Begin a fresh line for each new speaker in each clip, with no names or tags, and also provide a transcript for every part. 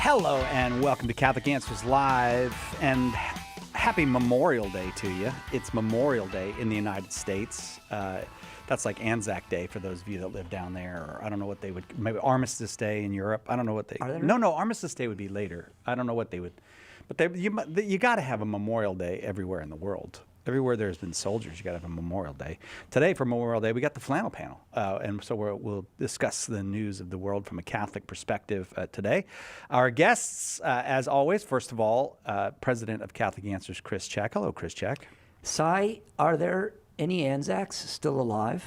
Hello and welcome to Catholic Answers Live, and happy Memorial Day to you. It's Memorial Day in the United States. That's like Anzac Day for those of you that live down there, or I don't know what they would, maybe Armistice Day in Europe. I don't know what they, no, Armistice Day would be later. I don't know what they would, but you got to have a Memorial Day everywhere in the world. Everywhere there's been soldiers, you got to have a Memorial Day. Today, for Memorial Day, we got the flannel panel. And so we'll discuss the news of the world from a Catholic perspective today. Our guests, as always, first of all, President of Catholic Answers, Chris Check. Hello, Chris Check.
Cy, are there any Anzacs still alive?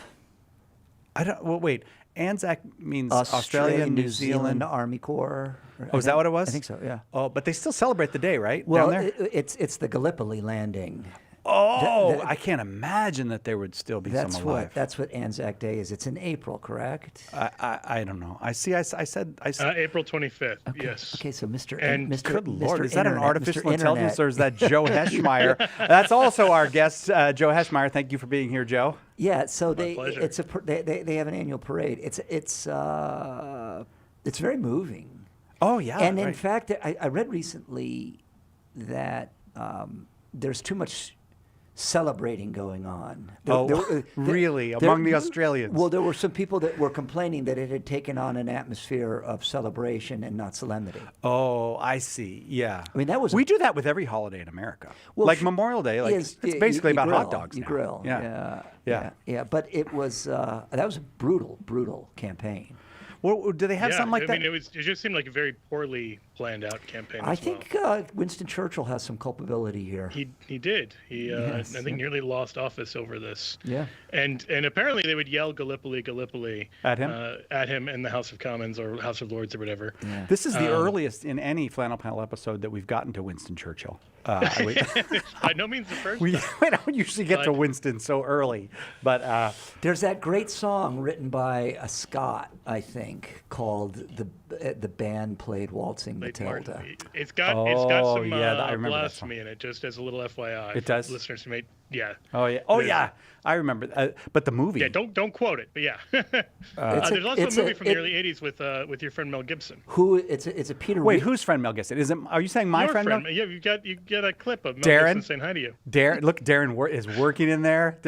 Well, wait. Anzac means Australia, New Zealand
Army Corps.
Oh, is that what it was?
I think so, yeah.
Oh, but they still celebrate the day, right?
Well,
down there?
it's the Gallipoli landing.
Oh, I can't imagine that there would still be some alive.
That's what Anzac Day is. It's in April, correct?
I don't know. I said
April 25th.
Okay.
Yes.
Okay, so Mr.
Good Lord,
Mr.
is that an
Internet,
artificial
Mr.
intelligence,
Internet.
or is that Joe Heschmeyer? That's also our guest, Joe Heschmeyer. Thank you for being here, Joe.
Yeah, so
pleasure.
they have an annual parade. It's very moving.
Oh yeah,
And in
right.
fact, I read recently that there's too much celebrating going on.
Really? Among the Australians?
Well, there were some people that were complaining that it had taken on an atmosphere of celebration and not solemnity.
Oh, I see. Yeah.
I mean, that was
we do that with every holiday in America.
Well,
like Memorial Day, like
Yes,
it's
you
basically about
grill,
hot dogs.
You
now.
grill.
Yeah.
Yeah. But it was that was a brutal campaign.
Well, do they have something like
I
that?
mean, it just seemed like a very poorly planned out campaign.
I
as
think
well.
Winston Churchill has some culpability here.
He did.
Yes,
I think nearly lost office over this.
Yeah.
And apparently they would yell Gallipoli, Gallipoli
At him?
in the House of Commons or House of Lords or whatever.
Yeah.
This is the earliest in any flannel panel episode that we've gotten to Winston Churchill.
By no means the first.
We don't usually get to Winston so early, but
There's that great song written by a Scot, I think, called "The Band Played Waltzing Matilda."
It's got
Oh,
some
yeah, I remember that
blasphemy in it. Just as a little FYI.
It does?
For listeners who may, yeah.
oh yeah, I remember. But the movie.
Yeah, don't quote it, but yeah. There's also a movie from the early '80s with your friend Mel Gibson.
It's a Peter.
Wait,
Weir-
whose friend Mel Gibson? Are you saying my
Your
friend Mel?
Yeah, you get a clip of Mel
Darren?
Gibson saying hi to you.
Darren is working in there.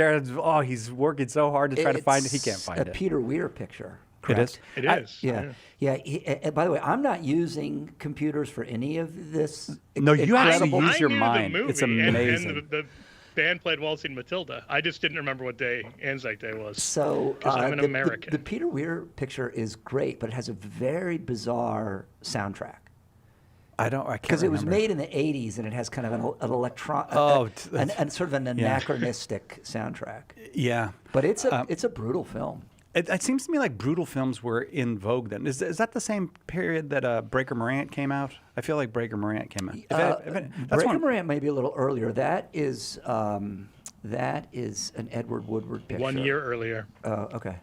He's working so hard to try to find it. He can't find
a
it.
Peter Weir picture.
It
Correct?
is.
It is.
Yeah. And by the way, I'm not using computers for any of this.
No, you actually
incredible-
use your
I knew
mind.
The movie
It's amazing.
And the band played Waltzing Matilda. I just didn't remember what day Anzac Day was.
So
'Cause I'm an American.
The Peter Weir picture is great, but it has a very bizarre soundtrack.
I can't
Because it was
remember.
made in the '80s, and it has kind of an electron, and sort of an anachronistic soundtrack.
Yeah.
But it's a brutal film.
It seems to me like brutal films were in vogue then. Is that the same period that Breaker Morant came out? I feel like Breaker Morant came out.
Breaker Morant may be a little earlier. That is an Edward Woodward picture.
1 year earlier.
Okay.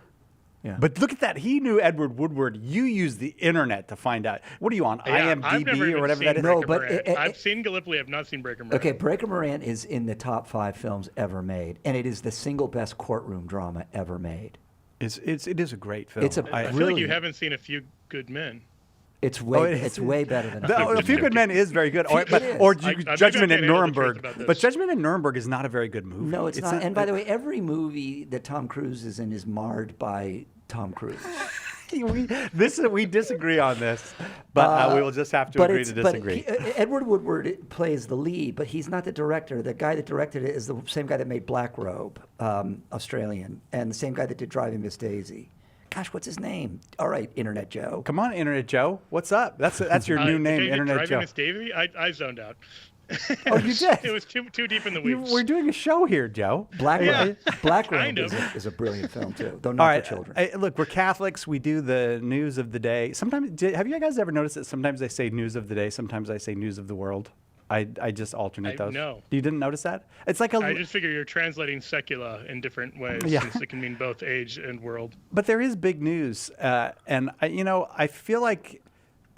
Yeah.
But look at that. He knew Edward Woodward. You used the internet to find out. What are you on,
Yeah, I've never
IMDb
even
or whatever
seen
that is?
No,
Breaker
but
Morant. I've seen Gallipoli. I've not seen Breaker Morant.
Okay, Breaker Morant is in the top 5 films ever made, and it is the single best courtroom drama ever made.
It is a great film.
It's a
I feel
really-
like you haven't seen A Few Good Men.
It's way
it is.
better than
A Few Good Men is very good.
It is.
Or
maybe
Judgment
I'm
in
getting all the truth
Nuremberg.
about this.
But Judgment in Nuremberg is not a very good movie.
No, it's not. And by the way, every movie that Tom Cruise is in is marred by Tom Cruise.
we disagree on this, but we will just have to agree to disagree.
Edward Woodward plays the lead, but he's not the director. The guy that directed it is the same guy that made Black Robe, Australian, and the same guy that did Driving Miss Daisy. Gosh, what's his name? All right, Internet Joe.
Come on, Internet Joe. What's up? That's your new name, Internet
Driving
Joe.
Miss Daisy? I zoned out.
Oh, you did?
It was too deep in the weeds.
We're doing a show here, Joe.
Black Robe
kind of.
is a brilliant film too, though
All
not
right.
for children.
Look, we're Catholics. We do the news of the day. Sometimes, have you guys ever noticed that sometimes I say news of the day, sometimes I say news of the world? I just alternate those.
No.
You didn't notice that? It's like
I just figure you're translating secula in different ways,
Yeah.
since it can mean both age and world.
But there is big news, and I feel like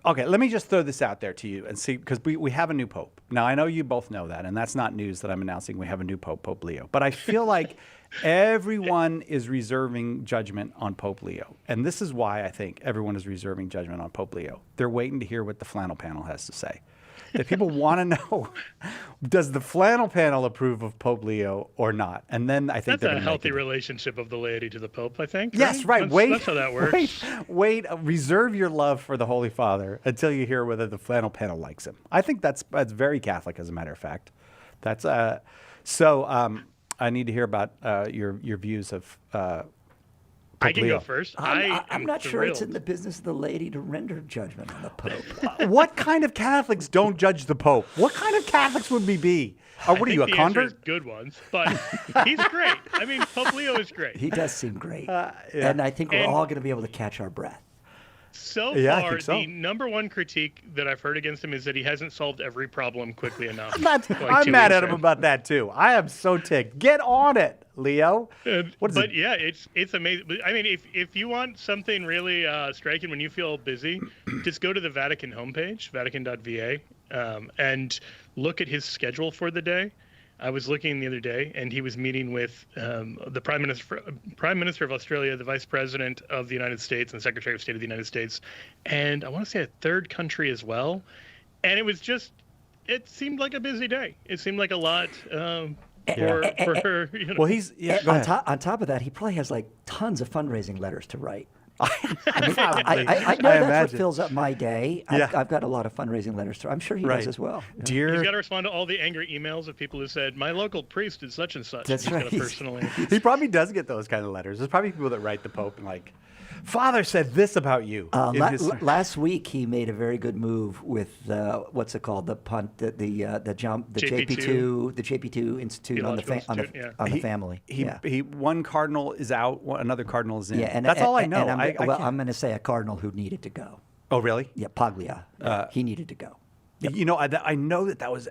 Okay, let me just throw this out there to you and see, because we have a new pope. Now, I know you both know that, and that's not news that I'm announcing we have a new pope, Pope Leo. But I feel like everyone is reserving judgment on Pope Leo. And this is why I think everyone is reserving judgment on Pope Leo. They're waiting to hear what the flannel panel has to say. That people want to know, does the flannel panel approve of Pope Leo or not? And then I think
that's a healthy relationship of the laity to the Pope, I think.
Yes, right.
That's how that works.
Wait. Reserve your love for the Holy Father until you hear whether the flannel panel likes him. I think that's very Catholic, as a matter of fact. That's so. I need to hear about your views of.
I can
Leo.
go first.
I'm not sure it's in
thrilled.
the business of the laity to render judgment on the Pope.
What kind of Catholics don't judge the Pope? What kind of Catholics would we be? Or what are you, a
I think the answer
convert?
is good ones, but he's great. I mean, Pope Leo is great.
He does seem great.
Yeah.
And I think we're
And-
all going to be able to catch our breath.
So
Yeah, I
far,
think so.
the number one critique that I've heard against him is that he hasn't solved every problem quickly enough.
I'm mad at him about that too. I am so ticked. Get on it, Leo. What is
But
it?
yeah, it's amazing. I mean, if you want something really striking when you feel busy, just go to the Vatican homepage, Vatican.va, and look at his schedule for the day. I was looking the other day, and he was meeting with the Prime Minister of Australia, the Vice President of the United States, and the Secretary of State of the United States, and I want to say a third country as well. And it seemed like a busy day. It seemed like a lot for you know.
Well, he's
And
go
on,
ahead.
on top of that, he probably has like tons of fundraising letters to write.
Probably.
I know that's
imagine.
what fills up my day.
Yeah.
I've got a lot of fundraising letters to. I'm sure he
Right.
does as well.
He's
Dear,
got to respond to all the angry emails of people who said, "My local priest did such and such."
That's
He's
right.
got to personally.
he probably does get those kind of letters. There's probably people that write the Pope and like, Father said this about you. in his-
Last week, he made a very good move with what's it called? The punt, the
JP2.
JP2 Institute on the
Theological Institute, yeah.
on the family.
One cardinal is out, another cardinal is in.
Yeah, and
that's all I know.
And
I can't-
I'm going to say a cardinal who needed to go.
Oh, really?
Yeah, Paglia. He needed to go.
You know, I know that was.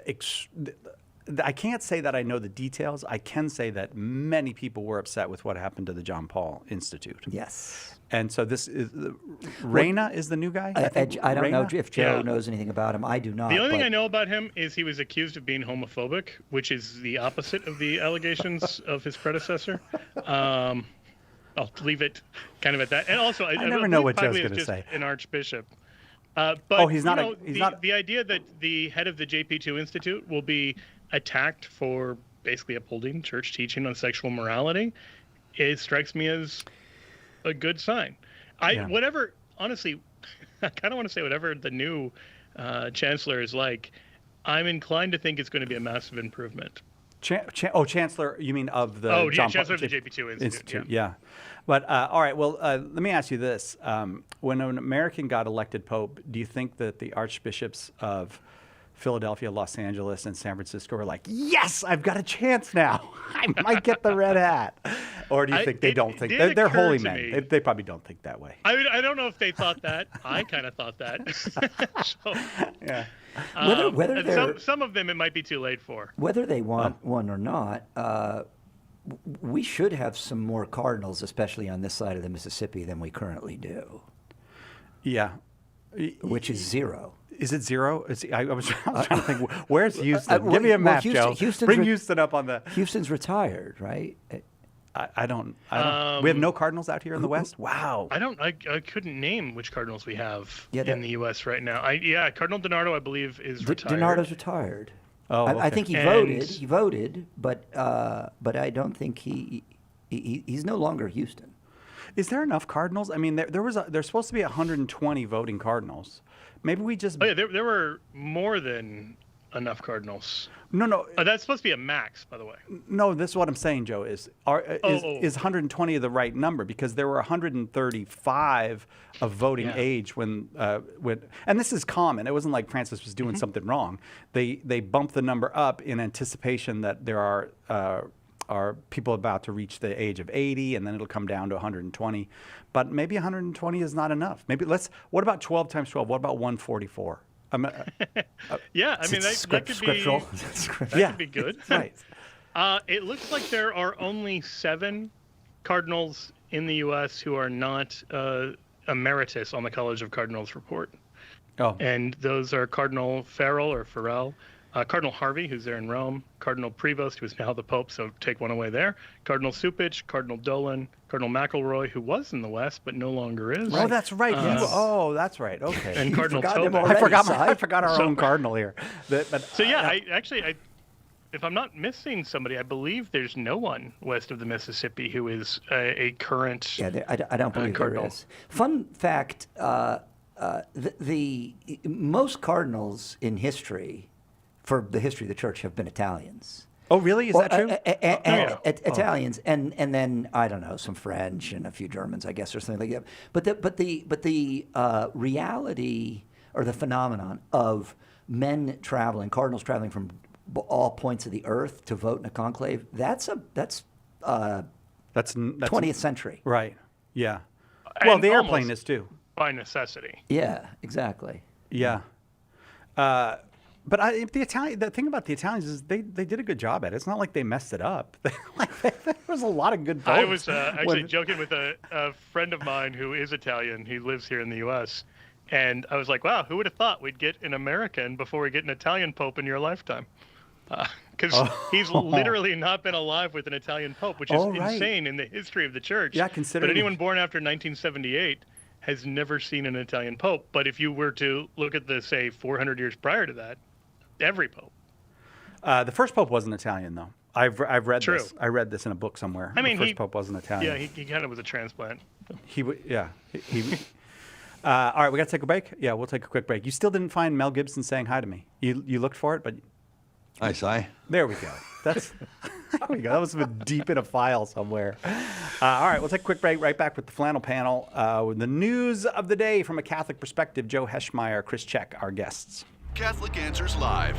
I can't say that I know the details. I can say that many people were upset with what happened to the John Paul Institute.
Yes.
And so this is Reina is the new guy.
I don't know
Reina?
if Joe
Yeah.
knows anything about him. I do not.
The only thing
but-
I know about him is he was accused of being homophobic, which is the opposite of the allegations of his predecessor. I'll leave it kind of at that. And also, I
never know what Joe's
Paglia is
gonna
just
say.
An archbishop. But
Oh, he's not
you
a-
know,
he's
the,
not-
the idea that the head of the JP2 Institute will be attacked for basically upholding church teaching on sexual morality, it strikes me as a good sign.
Yeah.
Whatever, honestly, I kind of want to say whatever the new chancellor is like, I'm inclined to think it's going to be a massive improvement.
Chancellor, you mean of the
Oh, yeah,
John
Chancellor
Paul
of the JP2 Institute,
Institute? Yeah. But all right, well, let me ask you this: when an American got elected pope, do you think that the archbishops of Philadelphia, Los Angeles, and San Francisco were like, "Yes, I've got a chance now. I might get the red hat," or do you think they
it
don't think
did
they're
occur
holy
to
men?
me-
They probably don't think that way.
I mean, I don't know if they thought that. I kind of thought that. So,
Yeah.
Whether
and
they're
some of them it might be too late for.
whether they want one or not, we should have some more cardinals, especially on this side of the Mississippi, than we currently do,
Yeah.
which is zero.
Is it zero? I was trying to think. Where's Houston?
well,
Give me a
well,
map, Joe.
Houston's
Bring
re-
Houston up on the.
Houston's retired, right?
I don't. We have no Cardinals out here in the West. Wow.
I couldn't name which Cardinals we have
Yeah,
in the U.S. right now. Cardinal DiNardo, I believe, is retired.
DiNardo's retired.
Oh,
I
okay.
think he
And-
voted. He voted, but I don't think he's no longer Houston.
Is there enough Cardinals? I mean, there's supposed to be 120 voting Cardinals. Maybe we just.
Oh yeah, there were more than enough Cardinals.
No.
That's supposed to be a max, by the way.
No, this is what I'm saying, Joe. Is 120 the right number? Because there were 135 of voting
Yeah.
age when and this is common. It wasn't like Francis was doing something wrong. They bumped the number up in anticipation that there are people about to reach the age of 80, and then it'll come down to 120. But maybe 120 is not enough. What about 12 times 12? What about 144?
Yeah, I mean that could be
scriptural.
that could be good.
Right.
It looks like there are only 7 cardinals in the U.S. who are not emeritus on the College of Cardinals report.
Oh.
And those are Cardinal Farrell, Cardinal Harvey, who's there in Rome, Cardinal Prevost, who is now the Pope, so take one away there, Cardinal Cupich, Cardinal Dolan, Cardinal McElroy, who was in the West but no longer is.
Oh, that's right.
Yes.
Oh, that's right. Okay.
And Cardinal
forgotten him
Toback.
already.
I forgot our own cardinal here.
So yeah, if I'm not missing somebody, I believe there's no one west of the Mississippi who is a current.
Yeah, I don't believe there
cardinal.
is. Fun fact: the most cardinals in history, for the history of the church, have been Italians.
Oh, really? Is that true?
Italians, and then I don't know, some French and a few Germans, I guess, or something like that. But the reality or the phenomenon of men traveling, cardinals traveling from all points of the earth to vote in a conclave, that's 20th century.
Right. Yeah. Well,
And
the airplane
almost
is too.
by necessity.
Yeah, exactly.
Yeah. But the thing about the Italians is they did a good job at it. It's not like they messed it up. There was a lot of good votes.
I was actually joking with a friend of mine who is Italian. He lives here in the U.S. And I was like, wow, who would have thought we'd get an American before we get an Italian Pope in your lifetime? Because he's literally not been alive with an Italian Pope, which is insane in the history of the church.
Yeah, considering.
But anyone born after 1978 has never seen an Italian Pope. But if you were to look at the, say, 400 years prior to that, every Pope.
The first Pope wasn't Italian, though. I've read
True.
this. I read this in a book somewhere.
I mean,
the first Pope wasn't Italian.
Yeah, he kind of was a transplant.
He all right, we got to take a break? Yeah, we'll take a quick break. You still didn't find Mel Gibson saying hi to me. You looked for it, but
I sigh.
there we go. There we go. That was deep in a file somewhere. All right, we'll take a quick break. Right back with the flannel panel. With the news of the day from a Catholic perspective. Joe Heschmeyer, Chris Check, our guests.
Catholic Answers Live.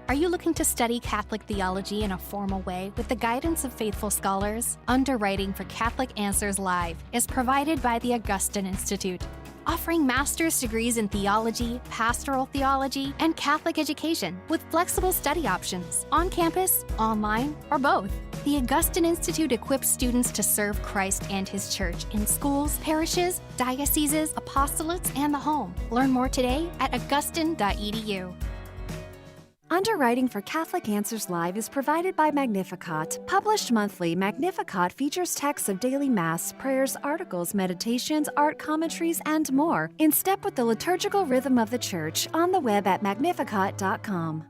Are you looking to study Catholic theology in a formal way with the guidance of faithful scholars? Underwriting for Catholic Answers Live is provided by the Augustine Institute, offering master's degrees in theology, pastoral theology, and Catholic education with flexible study options on campus, online, or both. The Augustine Institute equips students to serve Christ and His Church in schools, parishes, dioceses, apostolates, and the home. Learn more today at augustine.edu.
Underwriting for Catholic Answers Live is provided by Magnificat. Published monthly, Magnificat features texts of daily Mass, prayers, articles, meditations, art commentaries, and more, in step with the liturgical rhythm of the Church, on the web at magnificat.com.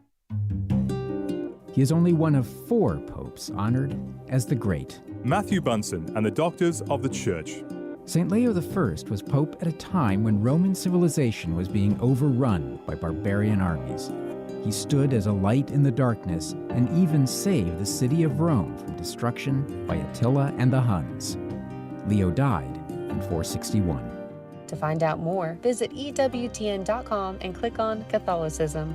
He is only one of 4 popes honored as the Great.
Matthew Bunson and the Doctors of the Church.
St. Leo I was pope at a time when Roman civilization was being overrun by barbarian armies. He stood as a light in the darkness and even saved the city of Rome from destruction by Attila and the Huns. Leo died in 461.
To find out more, visit EWTN.com and click on Catholicism.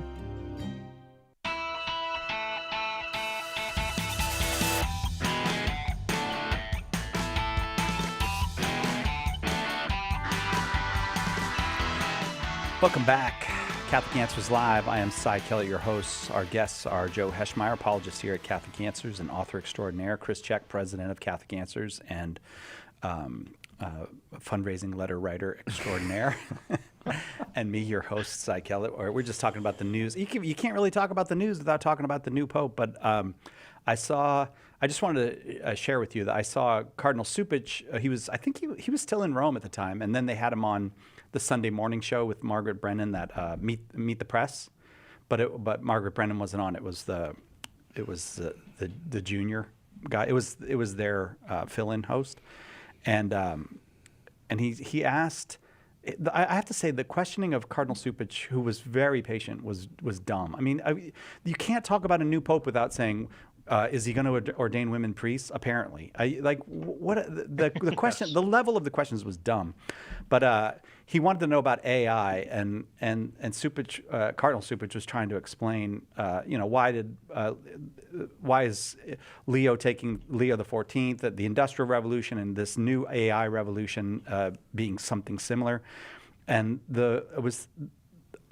Welcome back. Catholic Answers Live. I am Cy Kelly, your host. Our guests are Joe Heschmeyer, apologist here at Catholic Answers, and author extraordinaire, Chris Check, president of Catholic Answers, and fundraising letter writer extraordinaire, and me, your host, Cy Kelly. We're just talking about the news. You can't really talk about the news without talking about the new Pope, but I just wanted to share with you that I saw Cardinal Cupich. I think he was still in Rome at the time, and then they had him on the Sunday morning show with Margaret Brennan, that Meet the Press, but Margaret Brennan wasn't on. It was the junior guy. It was their fill-in host, and he asked. I have to say the questioning of Cardinal Cupich, who was very patient, was dumb. I mean, you can't talk about a new pope without saying, is he going to ordain women priests? Apparently, the question, the level of the questions was dumb, but he wanted to know about AI, and Cupich, Cardinal Cupich was trying to explain, why is Leo taking Leo the 14th, the Industrial Revolution, and this new AI revolution being something similar, and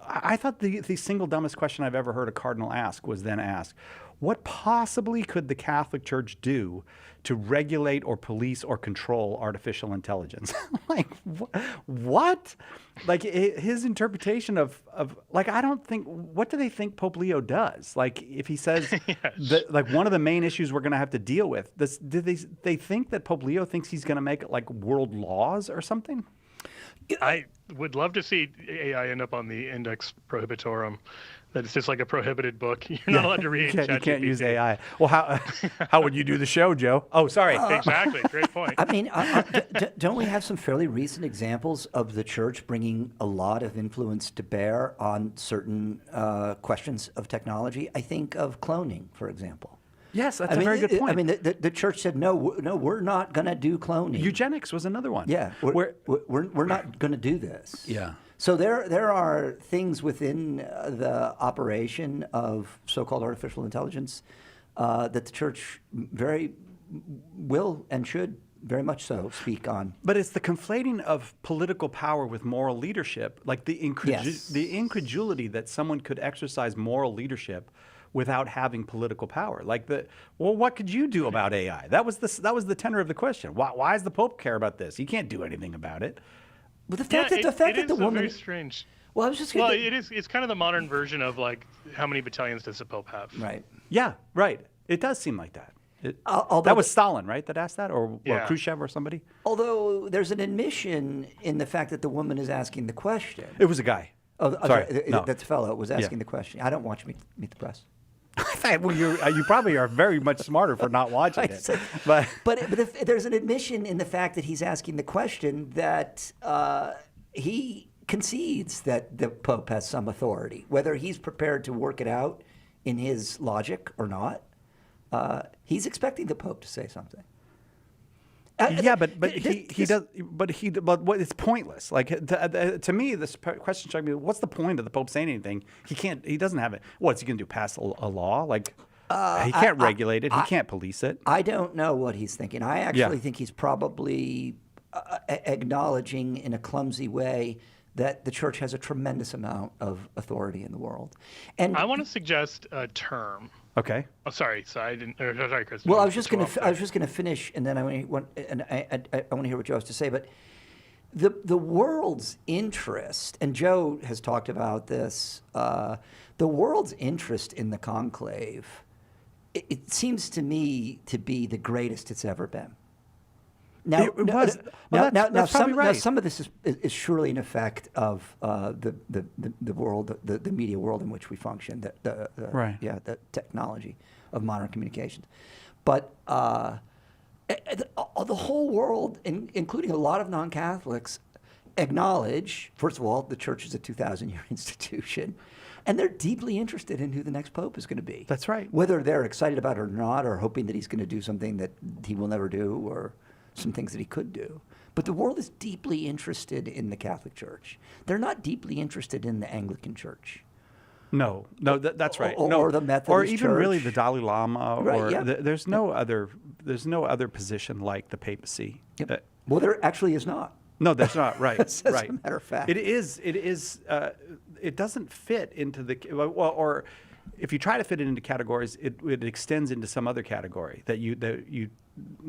I thought the single dumbest question I've ever heard a cardinal ask was then asked, what possibly could the Catholic Church do to regulate or police or control artificial intelligence? Like, what? Like, his interpretation of like, I don't think, what do they think Pope Leo does? Like, if he says, that, like, one of the main issues we're going to have to deal with, do they think that Pope Leo thinks he's going to make, like, world laws or something?
I would love to see AI end up on the Index Prohibitorum. That it's just like a prohibited book. You're not allowed to read.
You can't use AI. Well, how would you do the show, Joe? Oh, sorry.
Exactly. Great point.
I mean, don't we have some fairly recent examples of the church bringing a lot of influence to bear on certain questions of technology? I think of cloning, for example.
Yes, that's a very good point.
I mean, the church said, no, we're not going to do cloning.
Eugenics was another one.
Yeah, we're not going to do this.
Yeah.
So there are things within the operation of so-called artificial intelligence that the church very will and should very much so speak on.
But it's the conflating of political power with moral leadership, like the incredulity that someone could exercise moral leadership without having political power. Like, well, what could you do about AI? That was the tenor of the question. Why does the Pope care about this? He can't do anything about it.
But the fact that the woman,
very strange.
Well, I was just
well, it's kind of the modern version of, like, how many battalions does the Pope have?
Right.
Yeah, right. It does seem like that.
Although
that was Stalin, right, that asked that, or
Yeah.
Khrushchev or somebody?
Although there's an admission in the fact that the woman is asking the question.
It was a guy.
Sorry,
no.
that fellow was asking the question. I don't watch Meet the Press.
Well, you probably are very much smarter for not watching it. But
if there's an admission in the fact that he's asking the question that he concedes that the Pope has some authority, whether he's prepared to work it out in his logic or not. He's expecting the Pope to say something.
Yeah, but it's pointless. Like, to me, this question struck me: what's the point of the Pope saying anything? He doesn't have it. What's he going to do? Pass a law? Like, he can't regulate it. He can't police it.
I don't know what he's thinking. I actually think he's probably acknowledging in a clumsy way that the church has a tremendous amount of authority in the world. And
I want to suggest a term.
Okay.
Oh, sorry. So I didn't. Sorry, Chris.
Well, I was just going to finish, and then I want to hear what Joe has to say. But the world's interest, and Joe has talked about this. The world's interest in the conclave, it seems to me to be the greatest it's ever been. Now,
that's probably right.
Now, some of this is surely an effect of the world, the media world in which we function, the technology of modern communications. But the whole world, including a lot of non-Catholics, acknowledge, first of all, the church is a 2,000-year institution, and they're deeply interested in who the next pope is going to be.
That's right.
Whether they're excited about it or not, or hoping that he's going to do something that he will never do, or some things that he could do. But the world is deeply interested in the Catholic Church. They're not deeply interested in the Anglican Church.
No, that's right.
Or the Methodist
or even
Church.
really the Dalai Lama.
Right,
or
yeah.
There's no other position like the papacy.
Yep. Well, there actually is not.
No, that's not right.
As
right.
a matter of fact,
it is. It doesn't fit into the or if you try to fit it into categories, it extends into some other category that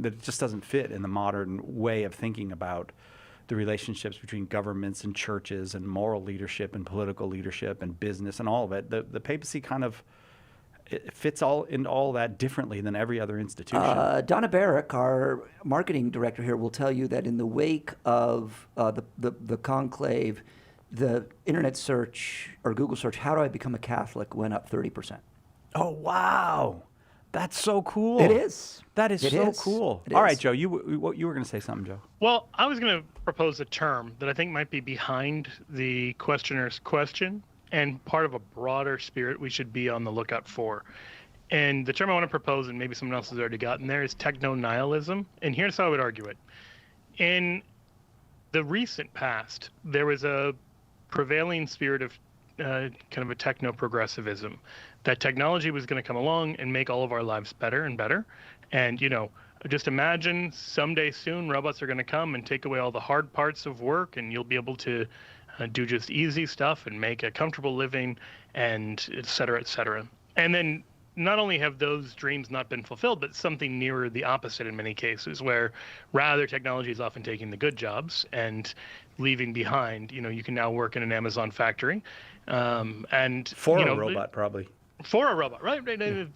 it just doesn't fit in the modern way of thinking about the relationships between governments and churches and moral leadership and political leadership and business and all of it. The papacy kind of it fits into all that differently than every other institution.
Donna Barrick, our marketing director here, will tell you that in the wake of the conclave, the internet search or Google search, "How do I become a Catholic?" went up 30%.
Oh, wow. That's so cool.
It is.
That is so cool. All right, Joe, you were going to say something, Joe.
Well, I was going to propose a term that I think might be behind the questioner's question and part of a broader spirit we should be on the lookout for. And the term I want to propose, and maybe someone else has already gotten there, is techno-nihilism. And here's how I would argue it. In the recent past, there was a prevailing spirit of kind of a techno-progressivism, that technology was going to come along and make all of our lives better and better. And, just imagine someday soon robots are going to come and take away all the hard parts of work, and you'll be able to do just easy stuff and make a comfortable living, and et cetera, et cetera. And then not only have those dreams not been fulfilled, but something nearer the opposite in many cases, where rather technology is often taking the good jobs and leaving behind, you can now work in an Amazon factory. And
For a robot, probably.
For a robot, right?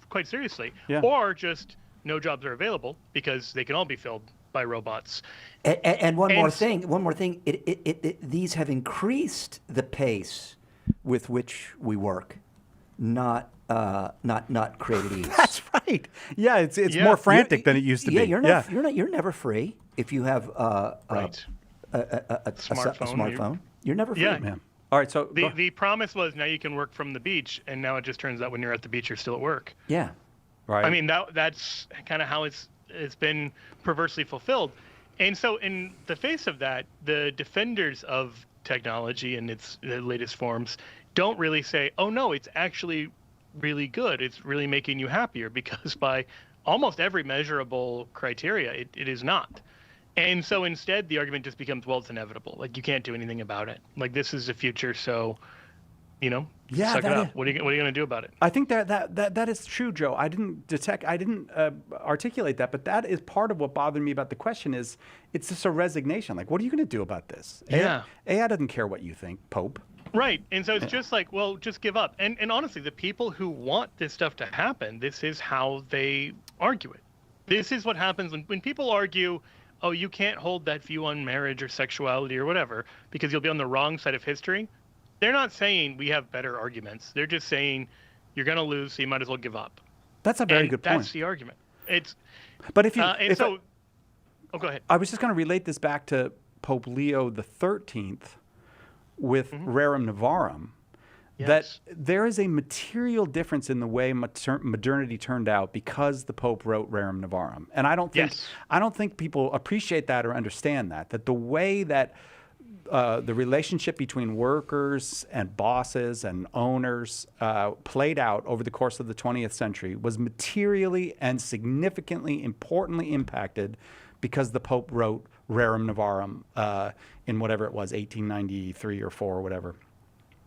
Quite seriously.
Yeah.
Or just no jobs are available because they can all be filled by robots.
And one more thing. These have increased the pace with which we work, not created ease.
That's right. Yeah, it's more frantic than it used to be.
You're never free if you have a
Smartphone.
smartphone. You're never free.
Yeah.
Man. All right, so
The promise was now you can work from the beach, and now it just turns out when you're at the beach, you're still at work.
Yeah.
right.
I mean, that's kind of how it's been perversely fulfilled. And so in the face of that, the defenders of technology and its latest forms don't really say, oh, no, it's actually really good. It's really making you happier, because by almost every measurable criteria, it is not. And so instead, the argument just becomes, well, it's inevitable. Like, you can't do anything about it. Like, this is the future, so, suck it up. What are you going to do about it?
I think that is true, Joe. I didn't articulate that, but that is part of what bothered me about the question. Is it's just a resignation. Like, what are you going to do about this?
Yeah.
AI doesn't care what you think, Pope.
Right. And so it's just like, well, just give up. And honestly, the people who want this stuff to happen, this is how they argue it. This is what happens when people argue, oh, you can't hold that view on marriage or sexuality or whatever because you'll be on the wrong side of history. They're not saying we have better arguments. They're just saying you're going to lose, so you might as well give up.
That's a very good point.
That's the argument.
But if you,
go ahead.
I was just going to relate this back to Pope Leo XIII with Rerum Novarum.
Yes.
That there is a material difference in the way modernity turned out because the Pope wrote Rerum Novarum, and I don't think people appreciate that or understand that the way that the relationship between workers and bosses and owners played out over the course of the 20th century was materially and significantly, importantly impacted because the Pope wrote Rerum Novarum in whatever it was, 1893 or 4 or whatever.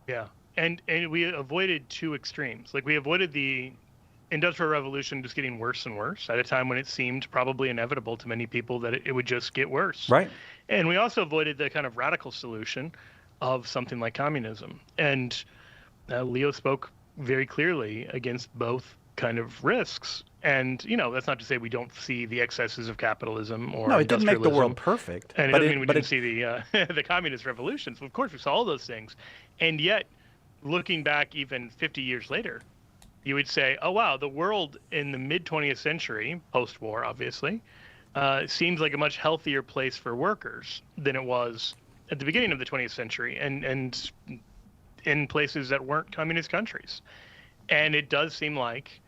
Yeah. And we avoided two extremes. Like, we avoided the Industrial Revolution just getting worse and worse at a time when it seemed probably inevitable to many people that it would just get worse.
Right.
And we also avoided the kind of radical solution of something like communism. And Leo spoke very clearly against both kind of risks. And, that's not to say we don't see the excesses of capitalism or
no, it didn't make the world
industrialism.
perfect.
And it doesn't mean we didn't see the communist revolutions. Of course, we saw all those things. And yet, looking back even 50 years later, you would say, oh, wow, the world in the mid-20th century, post-war, obviously, seems like a much healthier place for workers than it was at the beginning of the 20th century and in places that weren't communist countries. And it does seem like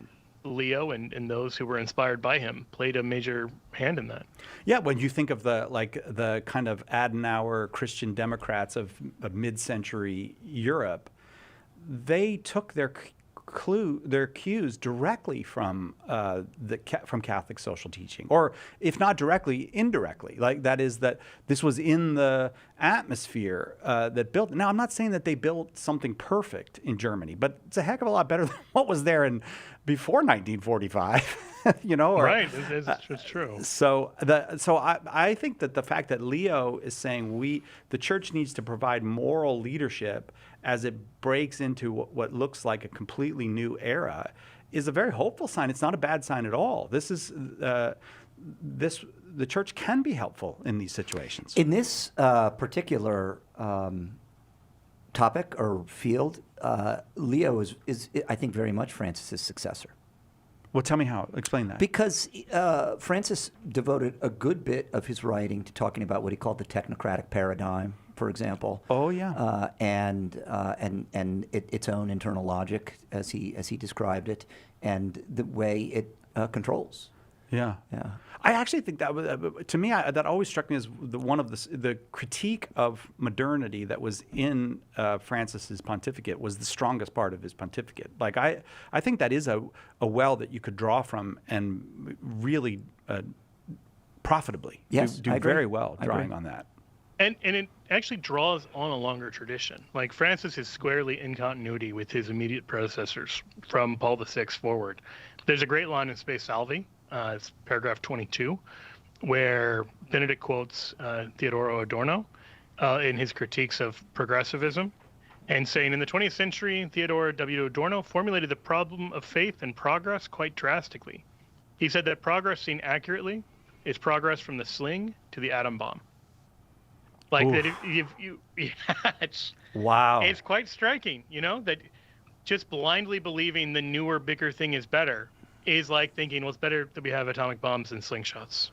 Leo and those who were inspired by him played a major hand in that.
Yeah, when you think of the kind of Adenauer Christian Democrats of mid-century Europe, they took their cues directly from from Catholic social teaching, or if not directly, indirectly. Like, that is, that this was in the atmosphere that built. Now, I'm not saying that they built something perfect in Germany, but it's a heck of a lot better than what was there before 1945.
Right, it's true.
So I think that the fact that Leo is saying the church needs to provide moral leadership as it breaks into what looks like a completely new era is a very hopeful sign. It's not a bad sign at all. The church can be helpful in these situations.
In this particular topic or field, Leo is I think very much Francis's successor.
Well, tell me how. Explain that.
Because Francis devoted a good bit of his writing to talking about what he called the technocratic paradigm, for example.
Oh, yeah.
And its own internal logic, as he described it, and the way it controls.
Yeah.
Yeah.
I actually think that was, to me, that always struck me as one of the critique of modernity that was in Francis's pontificate was the strongest part of his pontificate. Like, I think that is a well that you could draw from and really profitably
yes,
do
I agree.
very well
I
drawing
agree.
on that.
And it actually draws on a longer tradition. Like Francis is squarely in continuity with his immediate predecessors from Paul VI forward. There's a great line in Spe Salvi, it's paragraph 22, where Benedict quotes Theodoro Adorno in his critiques of progressivism, and saying, in the 20th century, Theodore W. Adorno formulated the problem of faith and progress quite drastically. He said that progress seen accurately is progress from the sling to the atom bomb. Like that, it's
wow.
It's quite striking, that just blindly believing the newer, bigger thing is better is like thinking, well, it's better that we have atomic bombs and slingshots.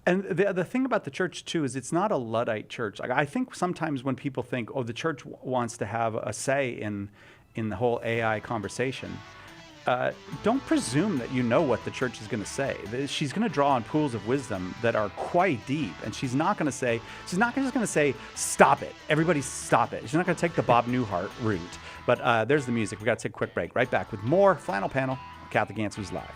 And the thing about the church too is it's not a Luddite church. Like, I think sometimes when people think, oh, the church wants to have a say in the whole AI conversation. Don't presume that you know what the church is going to say. She's going to draw on pools of wisdom that are quite deep, and she's not just going to say, stop it, everybody stop it. She's not going to take the Bob Newhart route. But there's the music. We got to take a quick break. Right back with more Flannel Panel, Catholic Answers Live.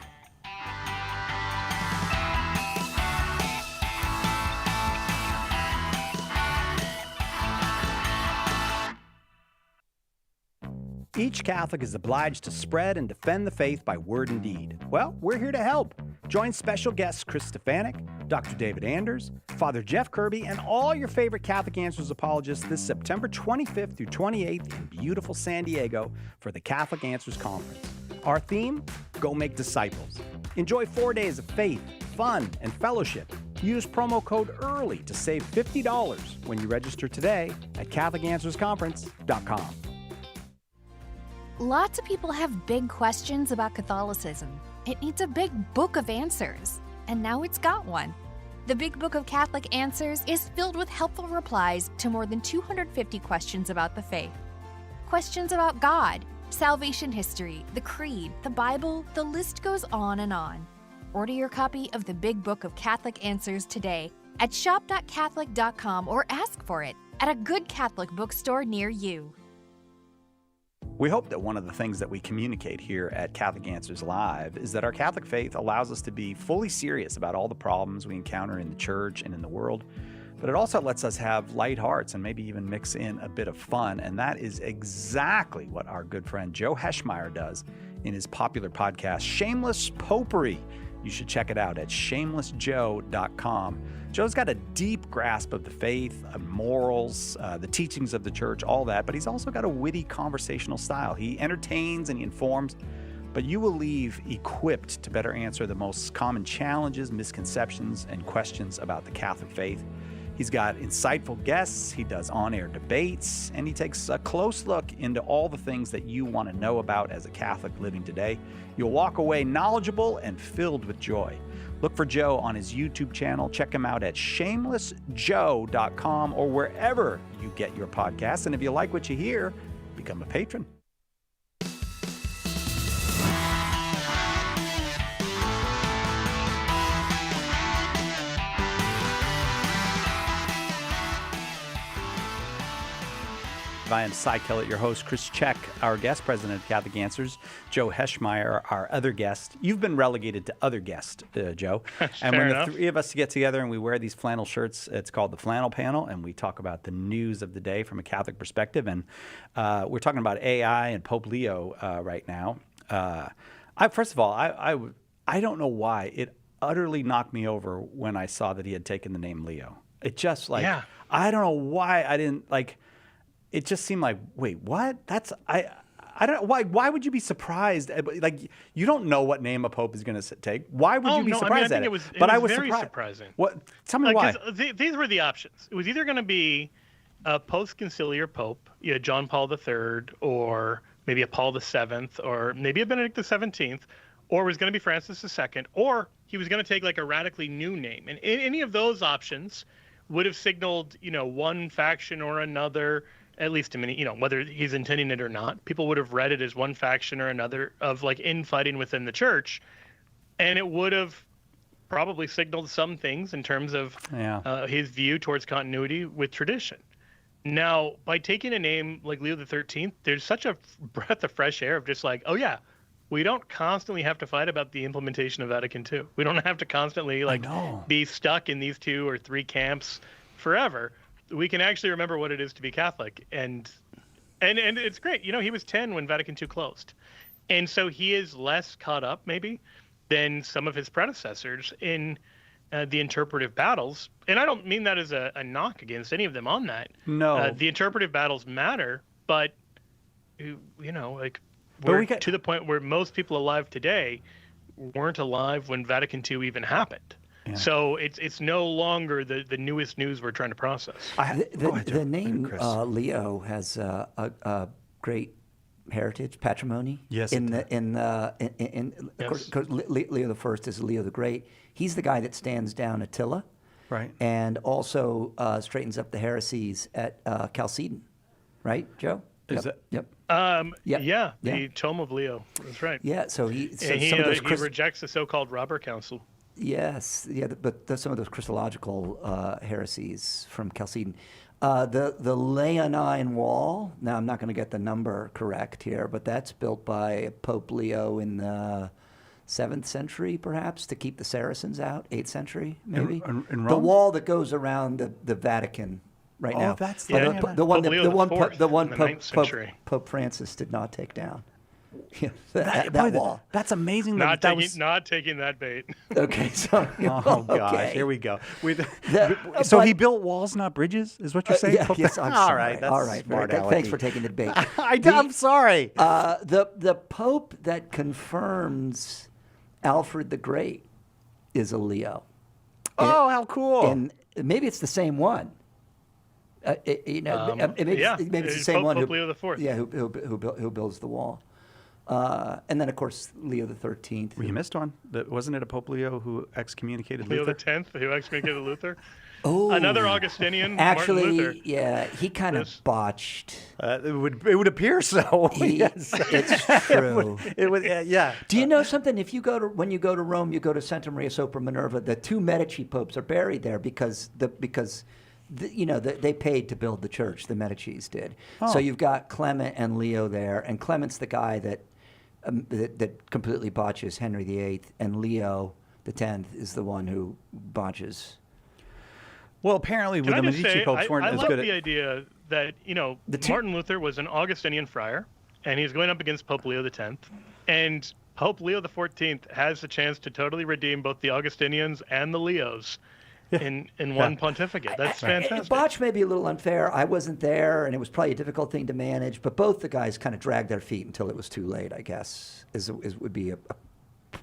Each Catholic is obliged to spread and defend the faith by word and deed. Well, we're here to help. Join special guests Chris Stefanik, Dr. David Anders, Father Jeff Kirby, and all your favorite Catholic Answers apologists this September 25th through 28th in beautiful San Diego for the Catholic Answers Conference. Our theme? Go make disciples. Enjoy 4 days of faith, fun, and fellowship. Use promo code EARLY to save $50 when you register today at CatholicAnswersConference.com.
Lots of people have big questions about Catholicism. It needs a big book of answers, and now it's got one. The Big Book of Catholic Answers is filled with helpful replies to more than 250 questions about the faith. Questions about God, salvation history, the Creed, the Bible, the list goes on and on. Order your copy of the Big Book of Catholic Answers today at shop.catholic.com or ask for it at a good Catholic bookstore near you.
We hope that one of the things that we communicate here at Catholic Answers Live is that our Catholic faith allows us to be fully serious about all the problems we encounter in the church and in the world, but it also lets us have light hearts and maybe even mix in a bit of fun, and that is exactly what our good friend Joe Heschmeyer does in his popular podcast, Shameless Popery. You should check it out at shamelessjoe.com. Joe's got a deep grasp of the faith, morals, the teachings of the church, all that, but he's also got a witty conversational style. He entertains and he informs, but you will leave equipped to better answer the most common challenges, misconceptions, and questions about the Catholic faith. He's got insightful guests, he does on-air debates, and he takes a close look into all the things that you want to know about as a Catholic living today. You'll walk away knowledgeable and filled with joy. Look for Joe on his YouTube channel. Check him out at shamelessjoe.com or wherever you get your podcasts. And if you like what you hear, become a patron. I am Cy Kellett, your host, Chris Check, our guest president of Catholic Answers, Joe Heschmeyer, our other guest. You've been relegated to other guest, Joe. And when the three of us get together and we wear these flannel shirts, it's called the Flannel Panel, and we talk about the news of the day from a Catholic perspective. And we're talking about AI and Pope Leo right now. First of all, I don't know why it utterly knocked me over when I saw that he had taken the name Leo. It just I don't know why I didn't like. It just seemed like, wait, what? I don't know. Why would you be surprised? Like, you don't know what name a pope is going to take. Why would you be surprised at it?
But I was very surprising.
What? Tell me why.
These were the options. It was either going to be a post-conciliar pope, John Paul III, or maybe a Paul VII, or maybe a Benedict XVII, or it was going to be Francis II, or he was going to take like a radically new name. And any of those options would have signaled, one faction or another. At least to many, whether he's intending it or not, people would have read it as one faction or another of like infighting within the church. And it would have probably signaled some things in terms of his view towards continuity with tradition. Now, by taking a name like Leo XIII, there's such a breath of fresh air of just like, oh yeah, we don't constantly have to fight about the implementation of Vatican II. We don't have to constantly be stuck in these 2 or 3 camps forever. we can actually remember what it is to be Catholic, and it's great. You know, he was 10 when Vatican II closed, and so he is less caught up maybe than some of his predecessors in the interpretive battles. And I don't mean that as a knock against any of them on that.
No.
The interpretive battles matter, but you know, like we're to the point where most people alive today weren't alive when Vatican II even happened. Yeah. So it's no longer the newest news we're trying to process.
The name Leo has a great heritage, patrimony.
Yes.
Of course, Leo the First is Leo the Great. He's the guy that stands down Attila,
right?
And also straightens up the heresies at Chalcedon, right, Joe?
Is it?
Yep.
Yeah, the Tome of Leo. That's right.
Yeah, so he
rejects the so-called Robber Council.
Yes, yeah, but some of those Christological heresies from Chalcedon. The Leonine Wall, now I'm not going to get the number correct here, but that's built by Pope Leo in the 7th century, perhaps, to keep the Saracens out, 8th century, maybe.
In Rome?
The wall that goes around the Vatican right now.
Oh, that's
the one
Pope
Pope Francis did not take down. Yeah, that wall.
That's amazing.
Not taking that bait.
Okay, so
oh gosh, here we go. So he built walls, not bridges, is what you're saying?
Yes, I'm
all
sorry.
right. That's
all right.
smart.
Thanks for taking the bait.
I'm sorry.
The Pope that confirms Alfred the Great is a Leo.
Oh, how cool!
And maybe it's the same one. Maybe it's the same one.
Pope Leo the Fourth.
Yeah, who builds the wall. And then, of course, Leo the 13th.
Well, you missed one. Wasn't it a Pope Leo who excommunicated
Leo
Luther?
the 10th, who excommunicated Luther?
Oh,
another Augustinian.
Actually,
Martin Luther.
Yeah, he kind of botched.
It would appear so.
Yes, it's true.
it would, yeah.
Do you know something? If you when you go to Rome, you go to Santa Maria Sopra Minerva. The two Medici popes are buried there because they paid to build the church. The Medicis did.
Oh.
So you've got Clement and Leo there, and Clement's the guy that completely botches Henry VIII, and Leo the 10th is the one who botches.
Well, apparently the Medici popes weren't as good at...
I love the idea that, Martin Luther was an Augustinian friar, and he's going up against Pope Leo X, and Pope Leo XIV has the chance to totally redeem both the Augustinians and the Leos in one pontificate. That's fantastic.
Botch may be a little unfair. I wasn't there, and it was probably a difficult thing to manage, but both the guys kind of dragged their feet until it was too late, I guess, would be a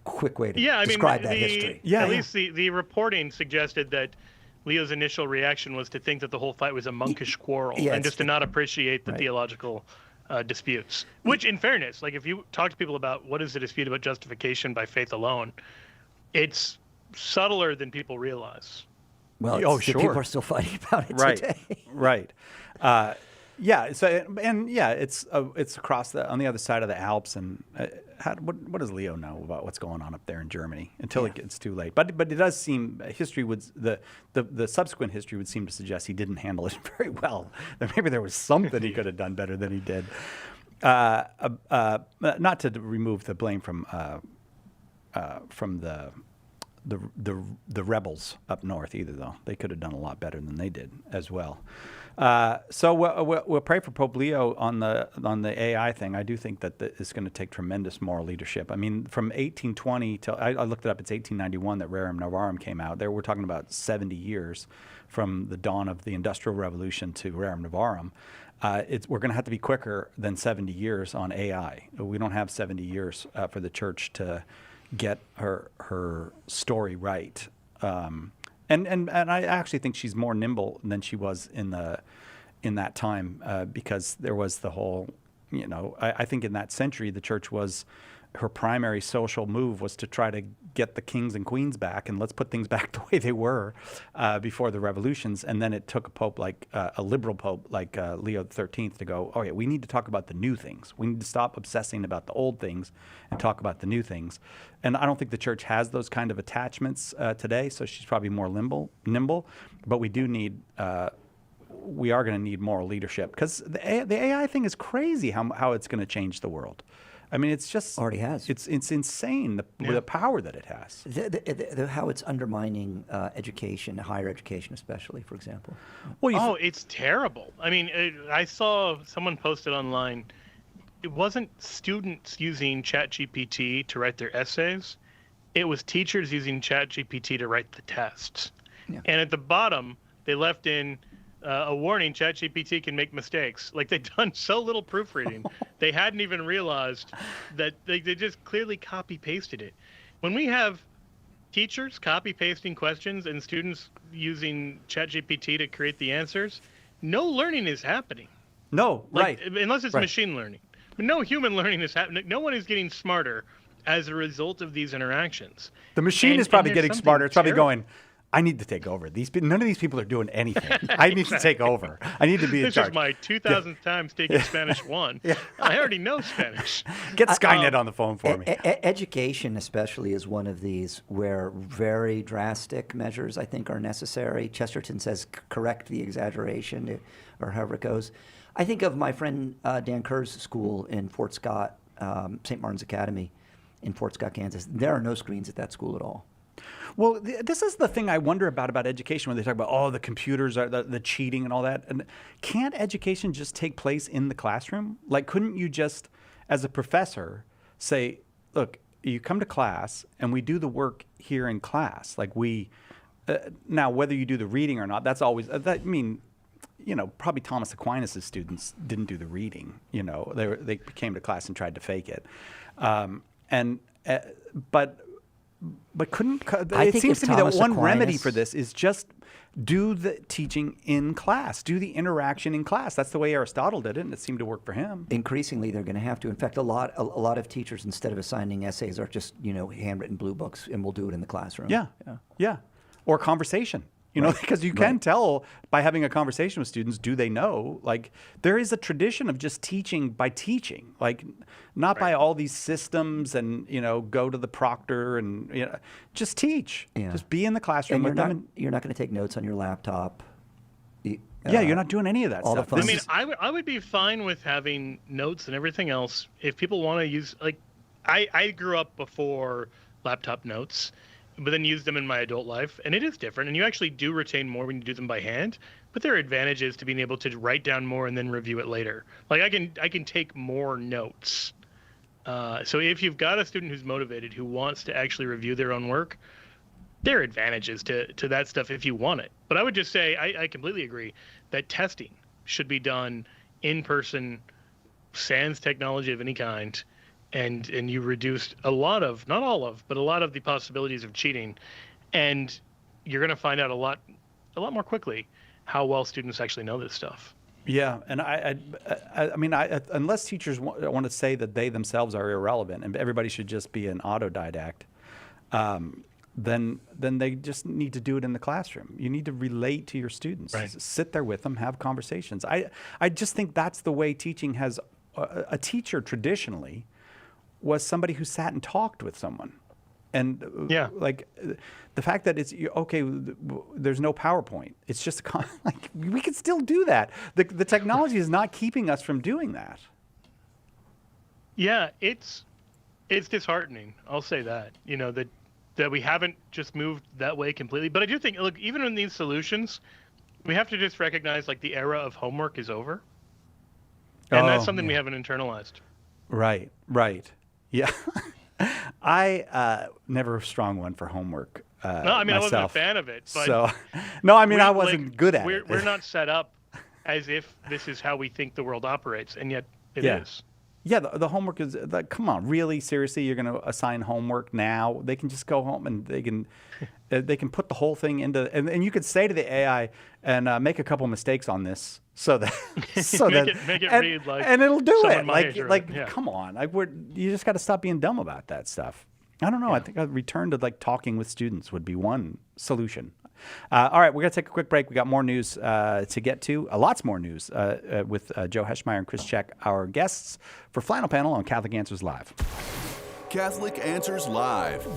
quick way to describe that history.
Yeah, at least the reporting suggested that Leo's initial reaction was to think that the whole fight was a monkish quarrel and just to not appreciate the theological disputes. Which, in fairness, like if you talk to people about what is the dispute about justification by faith alone, it's subtler than people realize.
Well, sure. People are still fighting about it today.
Right. Yeah. So it's across on the other side of the Alps, and what does Leo know about what's going on up there in Germany until it gets too late? But it does seem history would the subsequent history would seem to suggest he didn't handle it very well. That maybe there was something he could have done better than he did. Not to remove the blame from the rebels up north either, though. They could have done a lot better than they did as well. So we'll pray for Pope Leo on the AI thing. I do think that it's going to take tremendous moral leadership. I mean, from 1820 till I looked it up. It's 1891 that Rerum Novarum came out. There we're talking about 70 years from the dawn of the Industrial Revolution to Rerum Novarum. We're going to have to be quicker than 70 years on AI. We don't have 70 years for the church to get her story right. And I actually think she's more nimble than she was in that time because there was the whole, I think in that century the church was, her primary social move was to try to get the kings and queens back, and let's put things back the way they were before the revolutions. And then it took a pope like a liberal pope like Leo XIII to go, oh yeah, we need to talk about the new things. We need to stop obsessing about the old things and talk about the new things. And I don't think the church has those kind of attachments today, so she's probably more nimble. But we do need, we are going to need moral leadership because the AI thing is crazy how it's going to change the world. I mean, it's just
Already has.
It's insane the power that it has.
How it's undermining education, higher education especially, for example.
Well,
It's terrible. I mean, I saw someone posted online. It wasn't students using ChatGPT to write their essays. It was teachers using ChatGPT to write the tests.
Yeah.
And at the bottom, they left in a warning: ChatGPT can make mistakes. Like, they'd done so little proofreading, they hadn't even realized that they just clearly copy-pasted it. When we have teachers copy-pasting questions and students using ChatGPT to create the answers, no learning is happening.
No,
Like,
right.
Unless it's
Right.
machine learning. But no human learning is happening. No one is getting smarter as a result of these interactions.
The machine
And-
is probably
and there's
getting
something
smarter. It's probably
terrible.
going, I need to take over. None of these people are doing anything. I need to take over. I need to be in
This
charge.
is my 2,000th time taking Spanish 1. I already know Spanish.
Get Skynet on the phone for me.
Education especially is one of these where very drastic measures, I think, are necessary. Chesterton says correct the exaggeration, or however it goes. I think of my friend Dan Kerr's school in Fort Scott, St. Martin's Academy in Fort Scott, Kansas. There are no screens at that school at all.
Well, this is the thing I wonder about education when they talk about, the computers are the cheating and all that. And can't education just take place in the classroom? Like, couldn't you just, as a professor, say, look, you come to class and we do the work here in class. Like now, whether you do the reading or not, that's always, probably Thomas Aquinas' students didn't do the reading. They came to class and tried to fake it. But it seems to me that one remedy for this is just do the teaching in class, do the interaction in class. That's the way Aristotle did it, and it seemed to work for him.
Increasingly, they're going to have to. In fact, a lot of teachers, instead of assigning essays, are just handwritten blue books, and we'll do it in the classroom.
Yeah. Or conversation. Because you can tell by having a conversation with students, do they know? Like, there is a tradition of just teaching by teaching, like not by all these systems and, go to the proctor and, just teach.
Yeah.
Just be in the classroom
And
with them.
you're not going to take notes on your laptop.
You're not doing any of that
all the
stuff.
fun-
I mean, I would be fine with having notes and everything else if people want to use, like, I grew up before laptop notes, but then used them in my adult life, and it is different, and you actually do retain more when you do them by hand, but there are advantages to being able to write down more and then review it later. Like, I can take more notes. So if you've got a student who's motivated, who wants to actually review their own work, there are advantages to that stuff if you want it. But I would just say, I completely agree that testing should be done in person, sans technology of any kind, and you reduced a lot of, not all of, but a lot of the possibilities of cheating, and you're going to find out a lot more quickly how well students actually know this stuff.
Yeah, and I mean, unless teachers want to say that they themselves are irrelevant and everybody should just be an autodidact, then they just need to do it in the classroom. You need to relate to your students,
Right.
Sit there with them, have conversations. I just think that's the way teaching has. A teacher traditionally was somebody who sat and talked with someone. And like the fact that it's okay, there's no PowerPoint. It's just like we can still do that. The technology is not keeping us from doing that.
Yeah, it's disheartening. I'll say that. That we haven't just moved that way completely. But I do think, look, even in these solutions, we have to just recognize, like, the era of homework is over, and that's something we haven't internalized.
Right. Yeah. I never a strong one for homework.
No, I mean,
myself.
I wasn't a fan of it. But
So, no, I mean, I wasn't good at it.
We're not set up as if this is how we think the world operates, and yet it is.
Yeah, the homework is like, come on, really, seriously, you're going to assign homework now? They can just go home and they can put the whole thing into, and you could say to the AI and make a couple mistakes on this so that
make it read like
and it'll do
someone
it.
my age
Like
yeah.
come on, you just got to stop being dumb about that stuff. I don't know. I think a return to like talking with students would be one solution. All right, we're going to take a quick break. We got more news to get to, lots more news with Joe Heschmeyer and Chris Check, our guests for Flannel Panel on Catholic Answers Live.
Catholic Answers Live.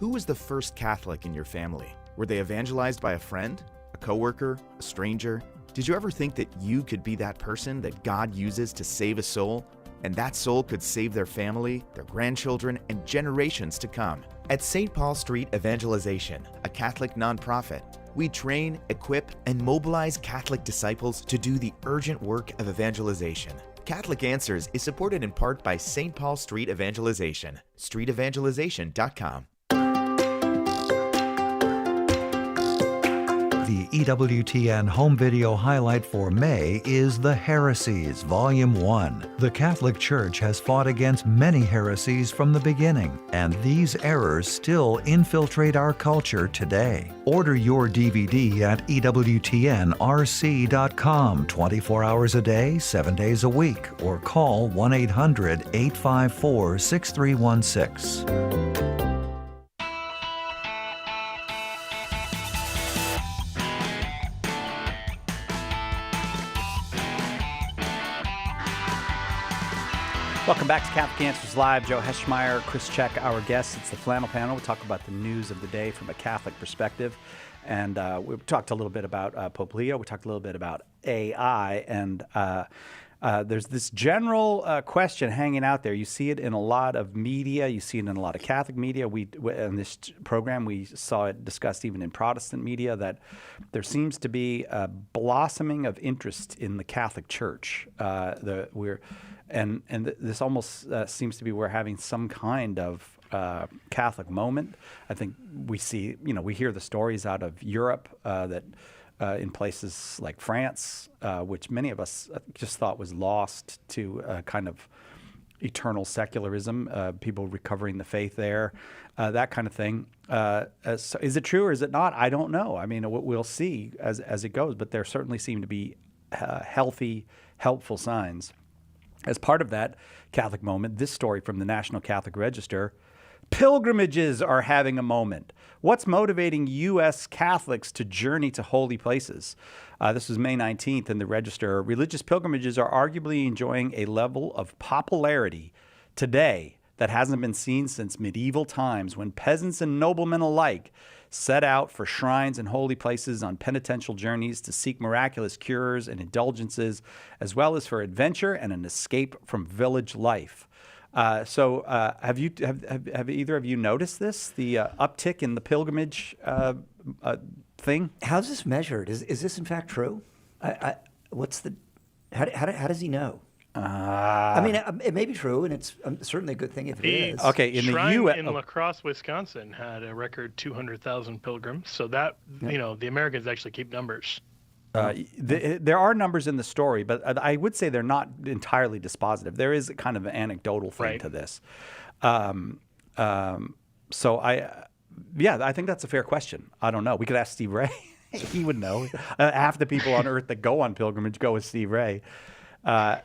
Who was the first Catholic in your family? Were they evangelized by a friend, a coworker, a stranger? Did you ever think that you could be that person that God uses to save a soul? and that soul could save their family, their grandchildren, and generations to come. At St. Paul Street Evangelization, a Catholic nonprofit, we train, equip, and mobilize Catholic disciples to do the urgent work of evangelization. Catholic Answers is supported in part by St. Paul Street Evangelization, streetevangelization.com.
The EWTN home video highlight for May is The Heresies, Volume 1. The Catholic Church has fought against many heresies from the beginning, and these errors still infiltrate our culture today. Order your DVD at EWTNRC.com 24 hours a day, 7 days a week, or call 1-800-854-6316.
Welcome back to Catholic Answers Live. Joe Heschmeyer, Chris Check, our guests. It's the Flannel Panel. We talk about the news of the day from a Catholic perspective. And we talked a little bit about Pope Leo. We talked a little bit about AI. And there's this general question hanging out there. You see it in a lot of media. You see it in a lot of Catholic media. In this program, we saw it discussed even in Protestant media, that there seems to be a blossoming of interest in the Catholic Church. This almost seems to be we're having some kind of Catholic moment. I think we see, we hear the stories out of Europe that in places like France, which many of us just thought was lost to kind of eternal secularism, people recovering the faith there, that kind of thing. So is it true or is it not? I don't know. I mean, we'll see as it goes, but there certainly seem to be healthy, helpful signs. As part of that Catholic moment, this story from the National Catholic Register: pilgrimages are having a moment. What's motivating U.S. Catholics to journey to holy places? This was May 19th in the Register. Religious pilgrimages are arguably enjoying a level of popularity today that hasn't been seen since medieval times, when peasants and noblemen alike set out for shrines and holy places on penitential journeys to seek miraculous cures and indulgences, as well as for adventure and an escape from village life. So have either of you noticed this, the uptick in the pilgrimage thing?
How's this measured? Is this in fact true? How does he know? I mean, it may be true, and it's certainly a good thing if it is.
Okay, in
Shrine
the U.S.
in La Crosse, Wisconsin, had a record 200,000 pilgrims. So that, the Americans actually keep numbers.
There are numbers in the story, but I would say they're not entirely dispositive. There is a kind of an anecdotal thing to this. So I think that's a fair question. I don't know. We could ask Steve Ray. He would know. Half the people on Earth that go on pilgrimage go with Steve Ray. But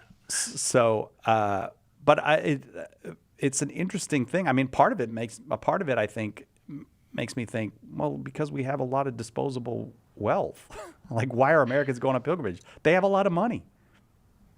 it's an interesting thing. I mean, part of it I think makes me think, well, because we have a lot of disposable wealth. Like, why are Americans going on pilgrimage? They have a lot of money.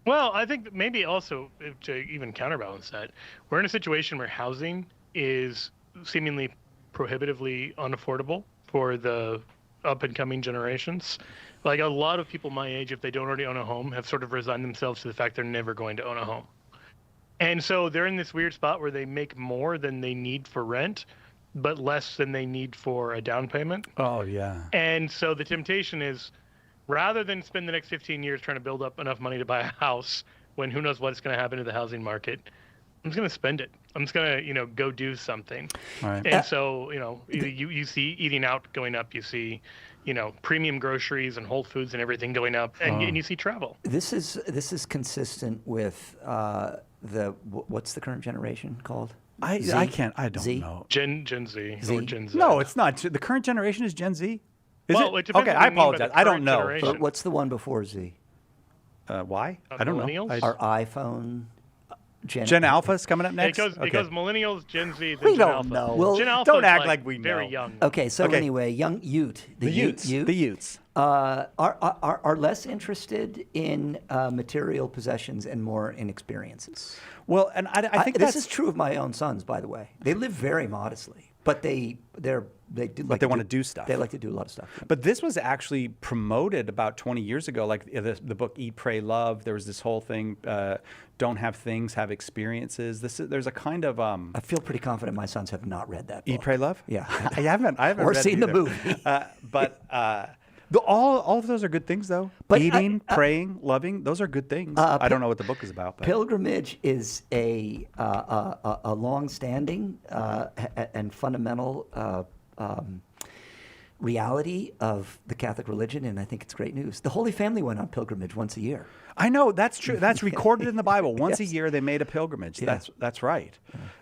Well, I think that maybe also, to even counterbalance that, we're in a situation where housing is seemingly prohibitively unaffordable for the up-and-coming generations. Like, a lot of people my age, if they don't already own a home, have sort of resigned themselves to the fact they're never going to own a home. And so they're in this weird spot where they make more than they need for rent, but less than they need for a down payment.
Oh, yeah.
And so the temptation is, rather than spend the next 15 years trying to build up enough money to buy a house when who knows what's going to happen to the housing market, I'm just going to spend it. I'm just going to, go do something.
Right.
And so, you see eating out going up. You see, premium groceries and Whole Foods and everything going up. And you see travel.
This is consistent with what's the current generation called?
I don't
Z?
know.
Gen Z or Gen Z.
No, it's not. The current generation is Gen Z? Is
well,
it?
depends
Okay,
what
I
you mean by
apologize.
the
I don't
current
know.
generation.
But what's the one before Z?
Why? I don't know.
Millennials?
Our iPhone.
Gen Alpha is coming up next?
It goes millennials, Gen Z, then
We
Gen
don't
Alpha.
know.
Well,
Gen Alpha
don't
is
act like we
very
know.
young.
Okay, so
Okay.
anyway, young Ute.
The Utes.
Are less interested in material possessions and more in experiences.
Well, and I think
this is true of my own sons, by the way. They live very modestly. But they do.
But they want to do stuff.
They like to do a lot of stuff.
But this was actually promoted about 20 years ago, like the book Eat, Pray, Love. There was this whole thing, don't have things, have experiences. There's a kind of...
I feel pretty confident my sons have not read that book.
Eat, Pray, Love?
Yeah.
I haven't
or
read
seen
it
the movie.
But all of those are good things, though.
But
eating, praying, loving, those are good things. I don't know what the book is about. But.
Pilgrimage is a long-standing and fundamental reality of the Catholic religion, and I think it's great news. The Holy Family went on pilgrimage once a year.
I know, that's true. That's recorded in the Bible. Once
Yes.
a year, they made a pilgrimage.
Yeah.
That's right.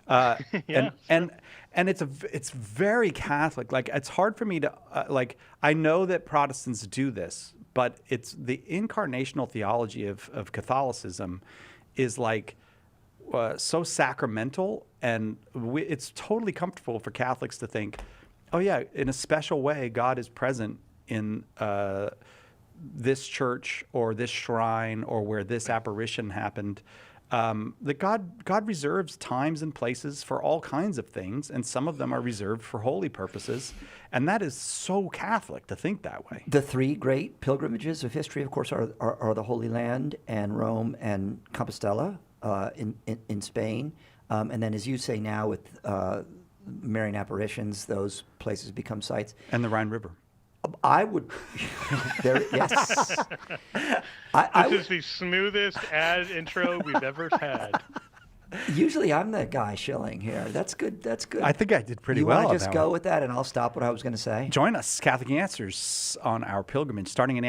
Yeah.
And it's very Catholic. Like, it's hard for me to I know that Protestants do this, but it's the incarnational theology of Catholicism is like so sacramental, and it's totally comfortable for Catholics to think, oh yeah, in a special way, God is present in this church or this shrine or where this apparition happened. That God reserves times and places for all kinds of things, and some of them are reserved for holy purposes, and that is so Catholic to think that way.
The three great pilgrimages of history, of course, are the Holy Land and Rome and Compostela in Spain, and then, as you say now, with Marian apparitions, those places become sites.
And the Rhine River.
I would. Yes.
This is the smoothest ad intro we've ever had.
Usually I'm the guy shilling here. That's good. That's good.
I think I did pretty
you
well.
You
on
want to just
that
go
one.
with that, and I'll stop what I was going to say?
Join us, Catholic Answers, on our pilgrimage, starting in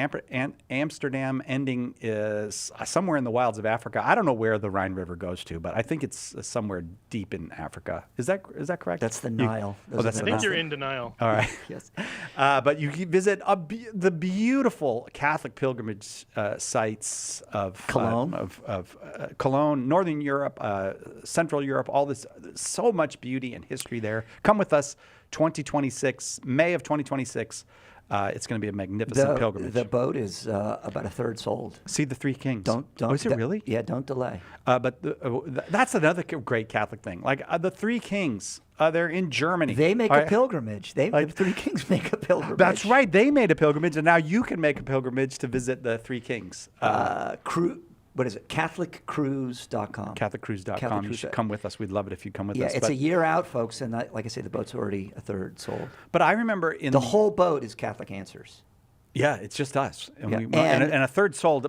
Amsterdam, ending is somewhere in the wilds of Africa. I don't know where the Rhine River goes to, but I think it's somewhere deep in Africa. Is that correct?
That's the Nile.
That's
I
the
think
Nile.
you're in denial.
All right.
Yes.
But you can visit the beautiful Catholic pilgrimage sites of
Cologne,
Cologne, Northern Europe, Central Europe, all this, so much beauty and history there. Come with us, 2026, May of 2026. It's going to be a magnificent pilgrimage.
The boat is about a third sold.
See the Three Kings.
Don't.
Oh, is it really?
Yeah, don't delay.
But that's another great Catholic thing. Like the Three Kings, they're in Germany.
They make a pilgrimage. The Three Kings make a pilgrimage.
That's right. They made a pilgrimage, and now you can make a pilgrimage to visit the Three Kings.
What is it? CatholicCruise.com.
CatholicCruise.com. You should come with us. We'd love it if you come with us.
Yeah, it's a year out, folks, and like I say, the boat's already a third sold.
But I remember the
whole boat is Catholic Answers.
Yeah, it's just us, and,
Yeah.
and a third sold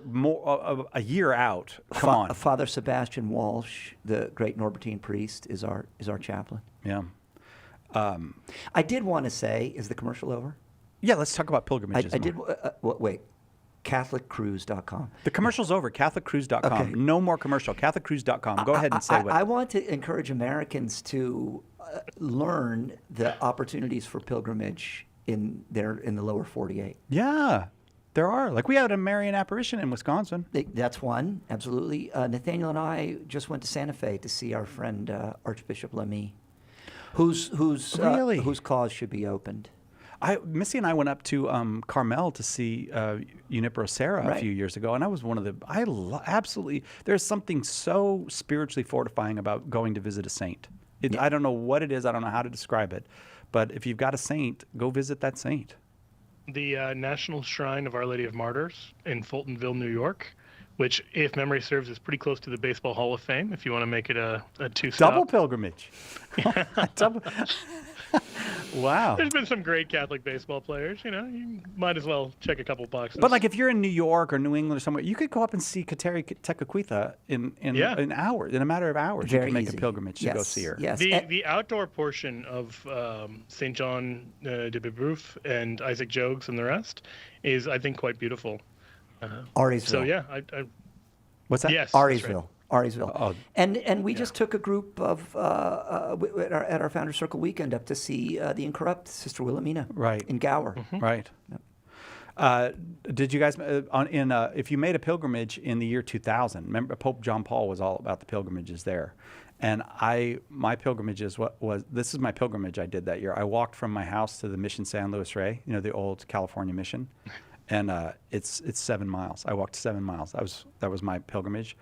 a year out. Come on,
Father Sebastian Walsh, the great Norbertine priest, is our chaplain.
Yeah.
I did want to say, is the commercial over?
Yeah, let's talk about pilgrimages.
I did. Wait. CatholicCruise.com.
The commercial's over. CatholicCruise.com.
Okay.
No more commercial. CatholicCruise.com. Go ahead and say what.
I want to encourage Americans to learn the opportunities for pilgrimage in the lower 48.
Yeah, there are. Like, we had a Marian apparition in Wisconsin.
That's one, absolutely. Nathaniel and I just went to Santa Fe to see our friend Archbishop Lamy, whose cause should be opened.
Missy and I went up to Carmel to see Junipero Serra a few years ago, and I was one of the. Absolutely. There's something so spiritually fortifying about going to visit a saint. I don't know what it is. I don't know how to describe it, but if you've got a saint, go visit that saint.
The National Shrine of Our Lady of Martyrs in Fultonville, New York, which, if memory serves, is pretty close to the Baseball Hall of Fame. If you want to make it a two-stop.
Double pilgrimage. Double. Wow.
There's been some great Catholic baseball players. You might as well check a couple boxes.
But like, if you're in New York or New England or somewhere, you could go up and see Kateri Tekakwitha in hours, in a matter of hours.
Very
you can make
easy.
a pilgrimage to go see her.
Yes.
The outdoor portion of St. John de Brebeuf and Isaac Jogues and the rest is, I think, quite beautiful.
Auriesville.
So yeah,
What's that?
Yes,
Auriesville. Auriesville.
Oh.
And we just took a group of at our Founders Circle weekend up to see the Incorrupt Sister Wilhelmina in Gower.
Right. Yep. Did you guys if you made a pilgrimage in the year 2000? Remember, Pope John Paul was all about the pilgrimages there, and my pilgrimages this is my pilgrimage I did that year. I walked from my house to the Mission San Luis Rey, the old California mission, and it's 7 miles. I walked 7 miles. That was my pilgrimage.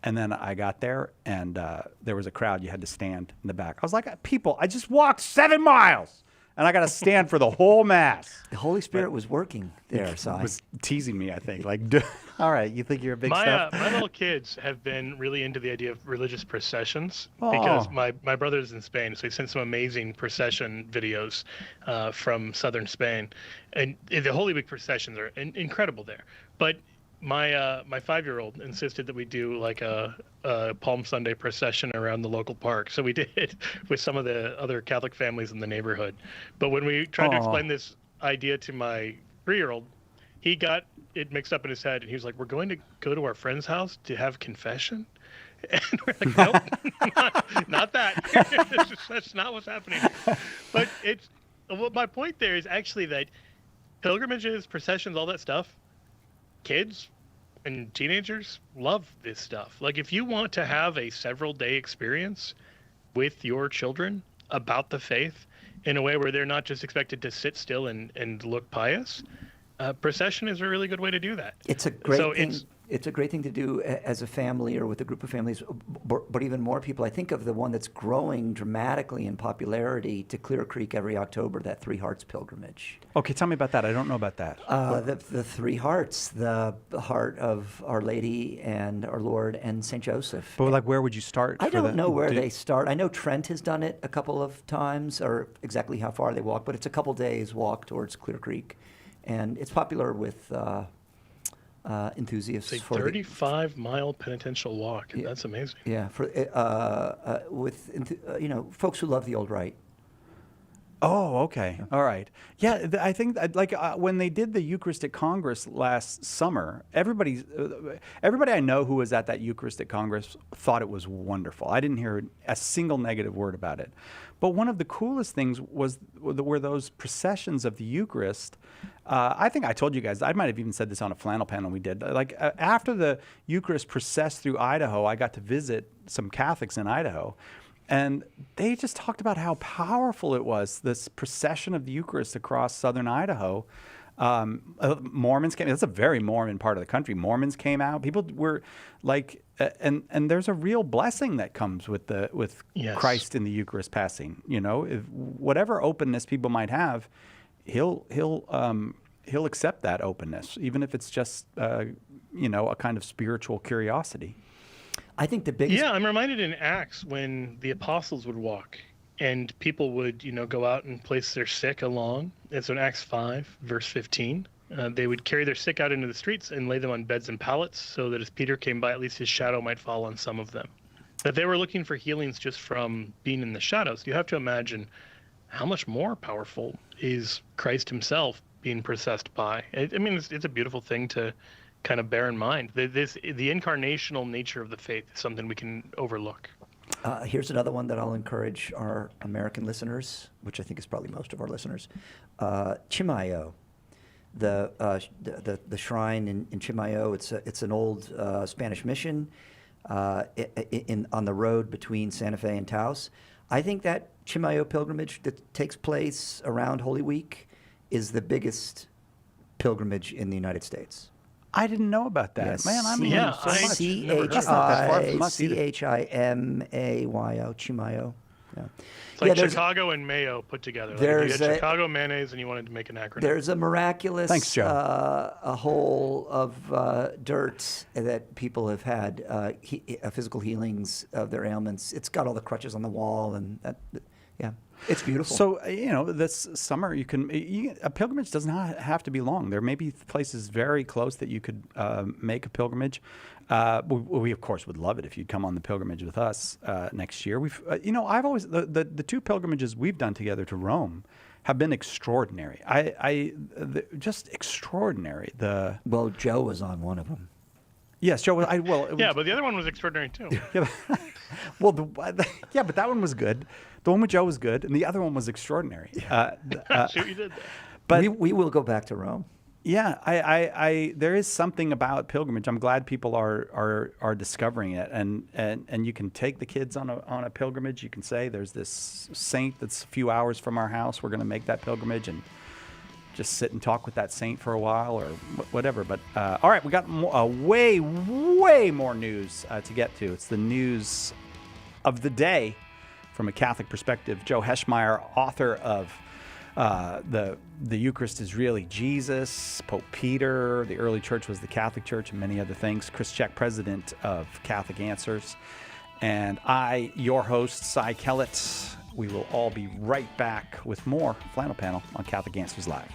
And then I got there, and there was a crowd. You had to stand in the back. I was like, people, I just walked 7 miles, and I got to stand for the whole Mass.
The Holy Spirit was working there, Si.
Was teasing me, I think. Like, all right, you think you're a big
My
stuff?
my little kids have been really into the idea of religious processions
Oh.
because my brother's in Spain, so he sent some amazing procession videos from southern Spain, and the Holy Week processions are incredible there. But my 5-year-old insisted that we do like a Palm Sunday procession around the local park. So we did with some of the other Catholic families in the neighborhood. But when we tried to explain this idea to my 3-year-old, he got it mixed up in his head, and he was like, "We're going to go to our friend's house to have confession." And we're like, "Nope, not that. That's not what's happening." But well, my point there is actually that pilgrimages, processions, all that stuff, kids and teenagers love this stuff. Like, if you want to have a several-day experience with your children about the faith in a way where they're not just expected to sit still and look pious, procession is a really good way to do that.
It's a great thing. It's a great thing to do as a family or with a group of families, but even more people. I think of the one that's growing dramatically in popularity to Clear Creek every October, that Three Hearts pilgrimage.
Okay, tell me about that. I don't know about that.
The Three Hearts, the heart of Our Lady and Our Lord and St. Joseph.
But like, where would you start?
I don't know where they start. I know Trent has done it a couple of times, or exactly how far they walk, but it's a couple days walk towards Clear Creek. And it's popular with enthusiasts.
It's a 35-mile penitential walk. Yeah, that's amazing.
Yeah, for with folks who love the old rite.
Oh, okay. All right. Yeah, I think when they did the Eucharistic Congress last summer, everybody I know who was at that Eucharistic Congress thought it was wonderful. I didn't hear a single negative word about it. But one of the coolest things were those processions of the Eucharist. I think I told you guys, I might have even said this on a flannel panel we did. Like after the Eucharist processed through Idaho, I got to visit some Catholics in Idaho. And they just talked about how powerful it was, this procession of the Eucharist across southern Idaho. Mormons came. That's a very Mormon part of the country. Mormons came out. People were like, and there's a real blessing that comes with
Yes.
Christ in the Eucharist passing. You know, whatever openness people might have, he'll accept that openness, even if it's just a kind of spiritual curiosity.
I think the biggest.
Yeah, I'm reminded in Acts when the apostles would walk and people would, go out and place their sick along. And so in Acts 5, verse 15, they would carry their sick out into the streets and lay them on beds and pallets so that as Peter came by, at least his shadow might fall on some of them. But they were looking for healings just from being in the shadows. You have to imagine how much more powerful is Christ himself being processed by. I mean, it's a beautiful thing to kind of bear in mind. The incarnational nature of the faith is something we can overlook.
Here's another one that I'll encourage our American listeners, which I think is probably most of our listeners. Chimayo, the shrine in Chimayo. It's an old Spanish mission on the road between Santa Fe and Taos. I think that Chimayo pilgrimage that takes place around Holy Week is the biggest pilgrimage in the United States.
I didn't know about that.
Yes.
Man, I'm hearing so much.
Chimayo, Chimayo. Yeah.
It's like Chicago and Mayo put together. Like if you had Chicago mayonnaise and you wanted to make an acronym.
There's a miraculous
Thanks, Joe.
a hole of dirt that people have had physical healings of their ailments. It's got all the crutches on the wall, and yeah. It's beautiful.
So, this summer a pilgrimage does not have to be long. There may be places very close that you could make a pilgrimage. We of course would love it if you'd come on the pilgrimage with us next year. I've always the two pilgrimages we've done together to Rome have been extraordinary. Just extraordinary.
Well, Joe was on one of them.
Yes, Joe.
Yeah, but the other one was extraordinary too.
Yeah, but that one was good. The one with Joe was good, and the other one was extraordinary.
See what you did there.
But we will go back to Rome.
Yeah, I there is something about pilgrimage. I'm glad people are discovering it, and you can take the kids on a pilgrimage. You can say there's this saint that's a few hours from our house. We're going to make that pilgrimage, and just sit and talk with that saint for a while or whatever. But all right, we got way more news to get to. It's the news of the day from a Catholic perspective. Joe Heschmeyer, author of the Eucharist is Really Jesus, Pope Peter, the early church was the Catholic Church, and many other things. Chris Check, president of Catholic Answers. And I, your host, Cy Kellett. We will all be right back with more Flannel Panel on Catholic Answers Live.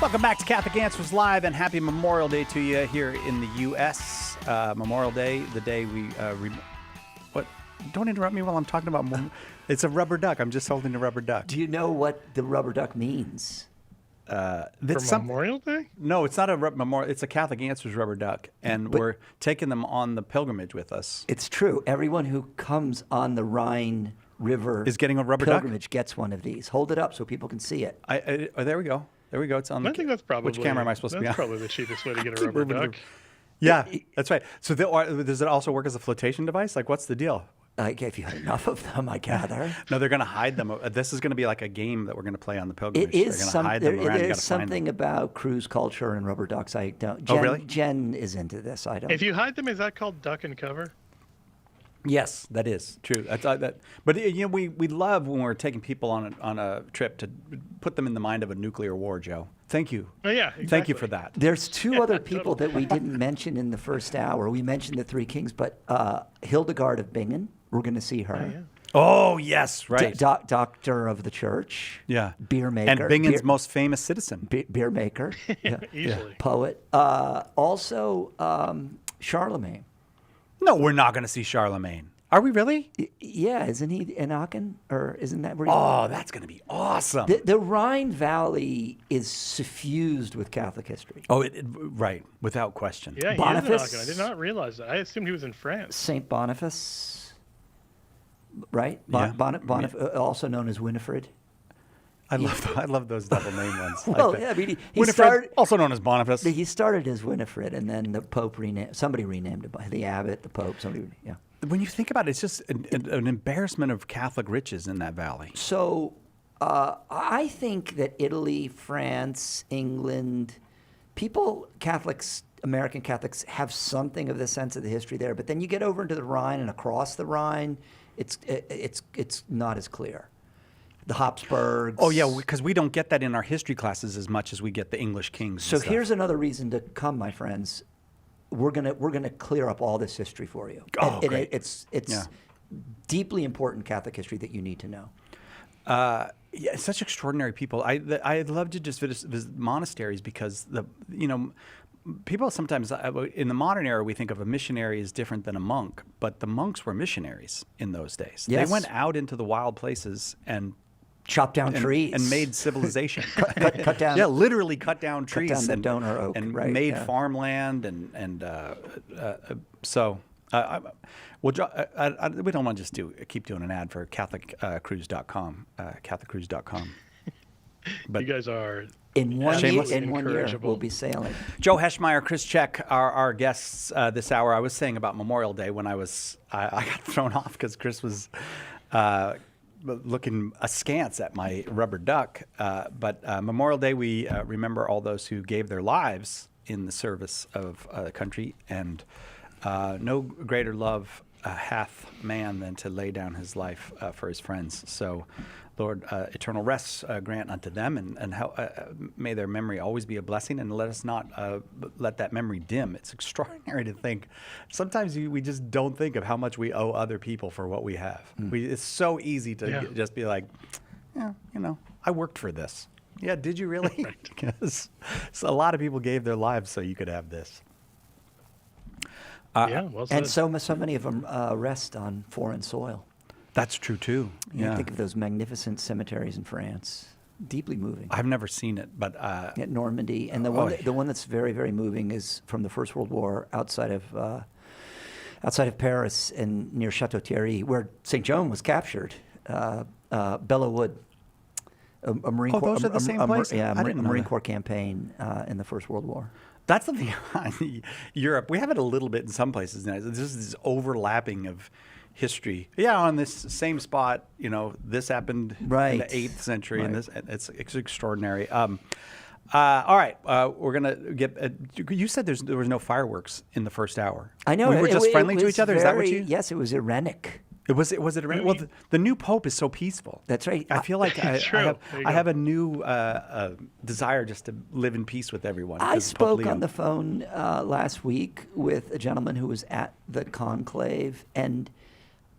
Welcome back to Catholic Answers Live, and happy Memorial Day to you here in the U.S. Memorial Day, the day we... what? Don't interrupt me while I'm talking about... It's a rubber duck. I'm just holding a rubber duck.
Do you know what the rubber duck means?
For Memorial Day?
No, it's not a memorial. It's a Catholic Answers rubber duck, and we're taking them on the pilgrimage with us.
It's true. Everyone who comes on the Rhine River
is getting a rubber duck?
pilgrimage gets one of these. Hold it up so people can see it.
There we go. There we go. It's on.
I think that's probably...
Which camera am I supposed to be on?
That's probably the cheapest way to get a rubber duck.
Yeah, that's right. So does it also work as a flotation device? Like, what's the deal?
If you had enough of them, I gather.
No, they're going to hide them. This is going to be like a game that we're going to play on the pilgrimage.
It is
There's
something about cruise culture and rubber ducks. I don't.
Oh, really?
Jen is into this. I don't.
If you hide them, is that called duck and cover?
Yes, that is true. But we love when we're taking people on a trip to put them in the mind of a nuclear war, Joe. Thank you.
Oh, yeah, exactly.
Thank you for that.
There's two other people that we didn't mention in the first hour. We mentioned the Three Kings, but Hildegard of Bingen. We're going to see her.
Oh, yeah.
Oh, yes, right.
Doctor of the church.
Yeah.
Beer maker.
And Bingen's most famous citizen.
Beer maker. Yeah.
Easily.
Poet. Also, Charlemagne.
No, we're not going to see Charlemagne. Are we really?
Yeah, isn't he in Aachen? Or isn't that where
that's going to be awesome.
The Rhine Valley is suffused with Catholic history.
Oh, right, without question.
Yeah,
Boniface,
he is in Aachen. I did not realize that. I assumed he was in France.
Saint Boniface, right?
Yeah.
Boniface, also known as Winifred.
I love those double name ones.
Well, yeah, I mean, he
Winifred,
started,
also known as Boniface.
He started as Winifred, and then the Pope somebody renamed it. The abbot, the Pope, yeah.
When you think about it, it's just an embarrassment of Catholic riches in that valley.
So I think that Italy, France, England, Catholics, American Catholics, have something of the sense of the history there. But then you get over into the Rhine and across the Rhine, it's not as clear. The Habsburgs.
Oh yeah, because we don't get that in our history classes as much as we get the English kings.
So here's another reason to come, my friends. We're gonna clear up all this history for you.
Oh, great.
It's deeply important Catholic history that you need to know.
Yeah, such extraordinary people. I'd love to just visit monasteries because people sometimes in the modern era we think of a missionary as different than a monk, but the monks were missionaries in those days.
Yes.
They went out into the wild places and
chopped down trees
and made civilization.
cut down.
Yeah, literally cut down trees
down the
and
donor oak,
and
right,
made
yeah.
farmland and so. We don't want to just keep doing an ad for CatholicCruise.com, CatholicCruise.com.
But you guys are
in one year
incorrigible.
we'll be sailing.
Joe Heschmeyer, Chris Check are our guests this hour. I was saying about Memorial Day when I got thrown off because Chris was looking askance at my rubber duck. But Memorial Day, we remember all those who gave their lives in the service of the country, and no greater love hath man than to lay down his life for his friends. So, Lord, eternal rest grant unto them, and may their memory always be a blessing, and let us not let that memory dim. It's extraordinary to think. Sometimes we just don't think of how much we owe other people for what we have. It's so easy to just be like, yeah, I worked for this. Yeah, did you really? Because a lot of people gave their lives so you could have this.
Well said.
And so many of them rest on foreign soil.
That's true too. Yeah.
Think of those magnificent cemeteries in France. Deeply moving.
I've never seen it, but
at Normandy, and the one that's very, very moving is from the First World War outside of Paris and near Chateau Thierry, where St. John was captured. Belleau Wood, a Marine Corps.
Those are the same place.
Yeah, a Marine Corps campaign in the First World War.
That's the thing. Europe, we have it a little bit in some places now. There's this overlapping of history. Yeah, on this same spot, this happened in the 8th century, and it's extraordinary. All right, we're gonna get. You said there was no fireworks in the first hour.
I know.
We were just friendly to each other. Is that what you?
Yes, it was Irenic.
Was it? Well, the new pope is so peaceful.
That's right.
I feel like I have a new desire just to live in peace with everyone.
I spoke on the phone last week with a gentleman who was at the conclave, and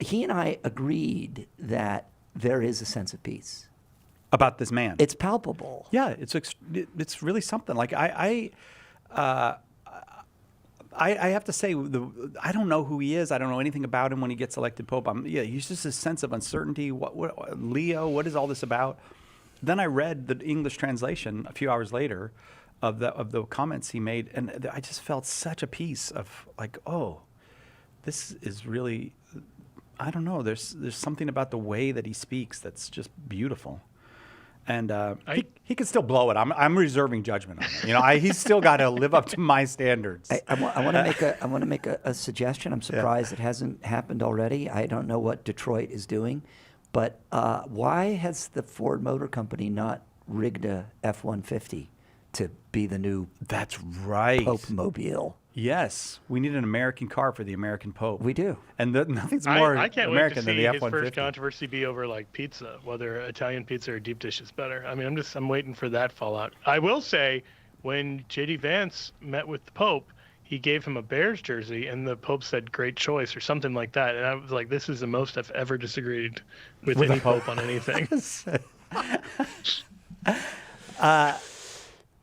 he and I agreed that there is a sense of peace.
about this man.
It's palpable.
Yeah, it's really something. Like I have to say, I don't know who he is. I don't know anything about him when he gets elected pope. He's just a sense of uncertainty. What Leo? What is all this about? Then I read the English translation a few hours later of the comments he made, and I just felt such a peace of like, oh, this is really, I don't know. There's something about the way that he speaks that's just beautiful. And he can still blow it. I'm reserving judgment on it. You know, he's still got to live up to my standards.
I want to make a suggestion. I'm surprised it hasn't happened already. I don't know what Detroit is doing, but why has the Ford Motor Company not rigged a F-150 to be the new
That's right.
Pope Mobile?
Yes, we need an American car for the American Pope.
We do.
And nothing's more
I can't
American
wait to
than
see
the
his
F-150.
first controversy be over like pizza, whether Italian pizza or deep dish is better. I mean, I'm waiting for that fallout. I will say, when J.D. Vance met with the Pope, he gave him a Bears jersey, and the Pope said, "Great choice," or something like that. And I was like, this is the most I've ever disagreed with any Pope on anything.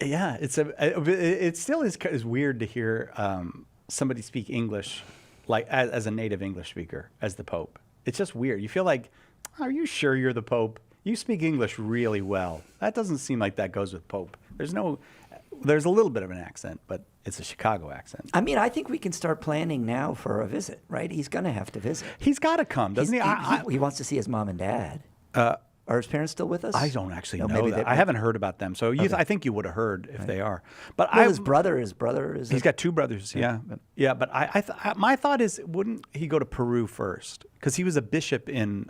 Yeah, it still is weird to hear somebody speak English like as a native English speaker as the Pope. It's just weird. You feel like, are you sure you're the Pope? You speak English really well. That doesn't seem like that goes with Pope. There's a little bit of an accent, but it's a Chicago accent.
I mean, I think we can start planning now for a visit, right? He's going to have to visit.
He's got to come, doesn't he?
He wants to see his mom and dad. Are his parents still with us?
I don't actually know that. I haven't heard about them. So I think you would have heard if they are. But
his brother is.
He's got two brothers. Yeah. But my thought is, wouldn't he go to Peru first? Because he was a bishop in,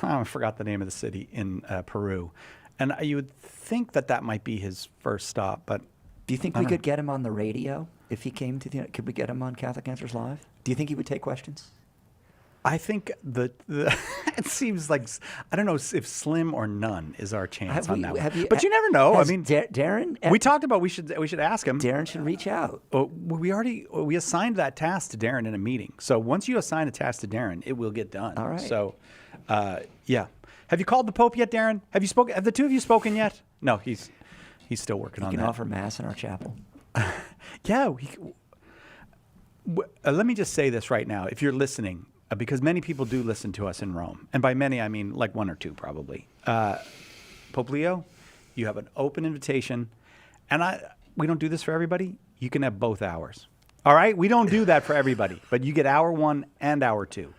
I forgot the name of the city in Peru, and you would think that might be his first stop. But
do you think we could get him on the radio if he came to the? Could we get him on Catholic Answers Live? Do you think he would take questions?
I think it seems like, I don't know if slim or none is our chance on that one. But you never know. I mean,
Darren,
we talked about we should ask him.
Darren should reach out.
We assigned that task to Darren in a meeting. So once you assign a task to Darren, it will get done.
All right.
So, yeah. Have you called the Pope yet, Darren? Have you spoken? Have the two of you spoken yet? No, he's still working on that.
He can offer mass in our chapel.
Yeah. Let me just say this right now. If you're listening, because many people do listen to us in Rome. And by many, I mean like one or two probably. Pope Leo, you have an open invitation. And we don't do this for everybody. You can have both hours. All right? We don't do that for everybody. But you get hour 1 and hour 2.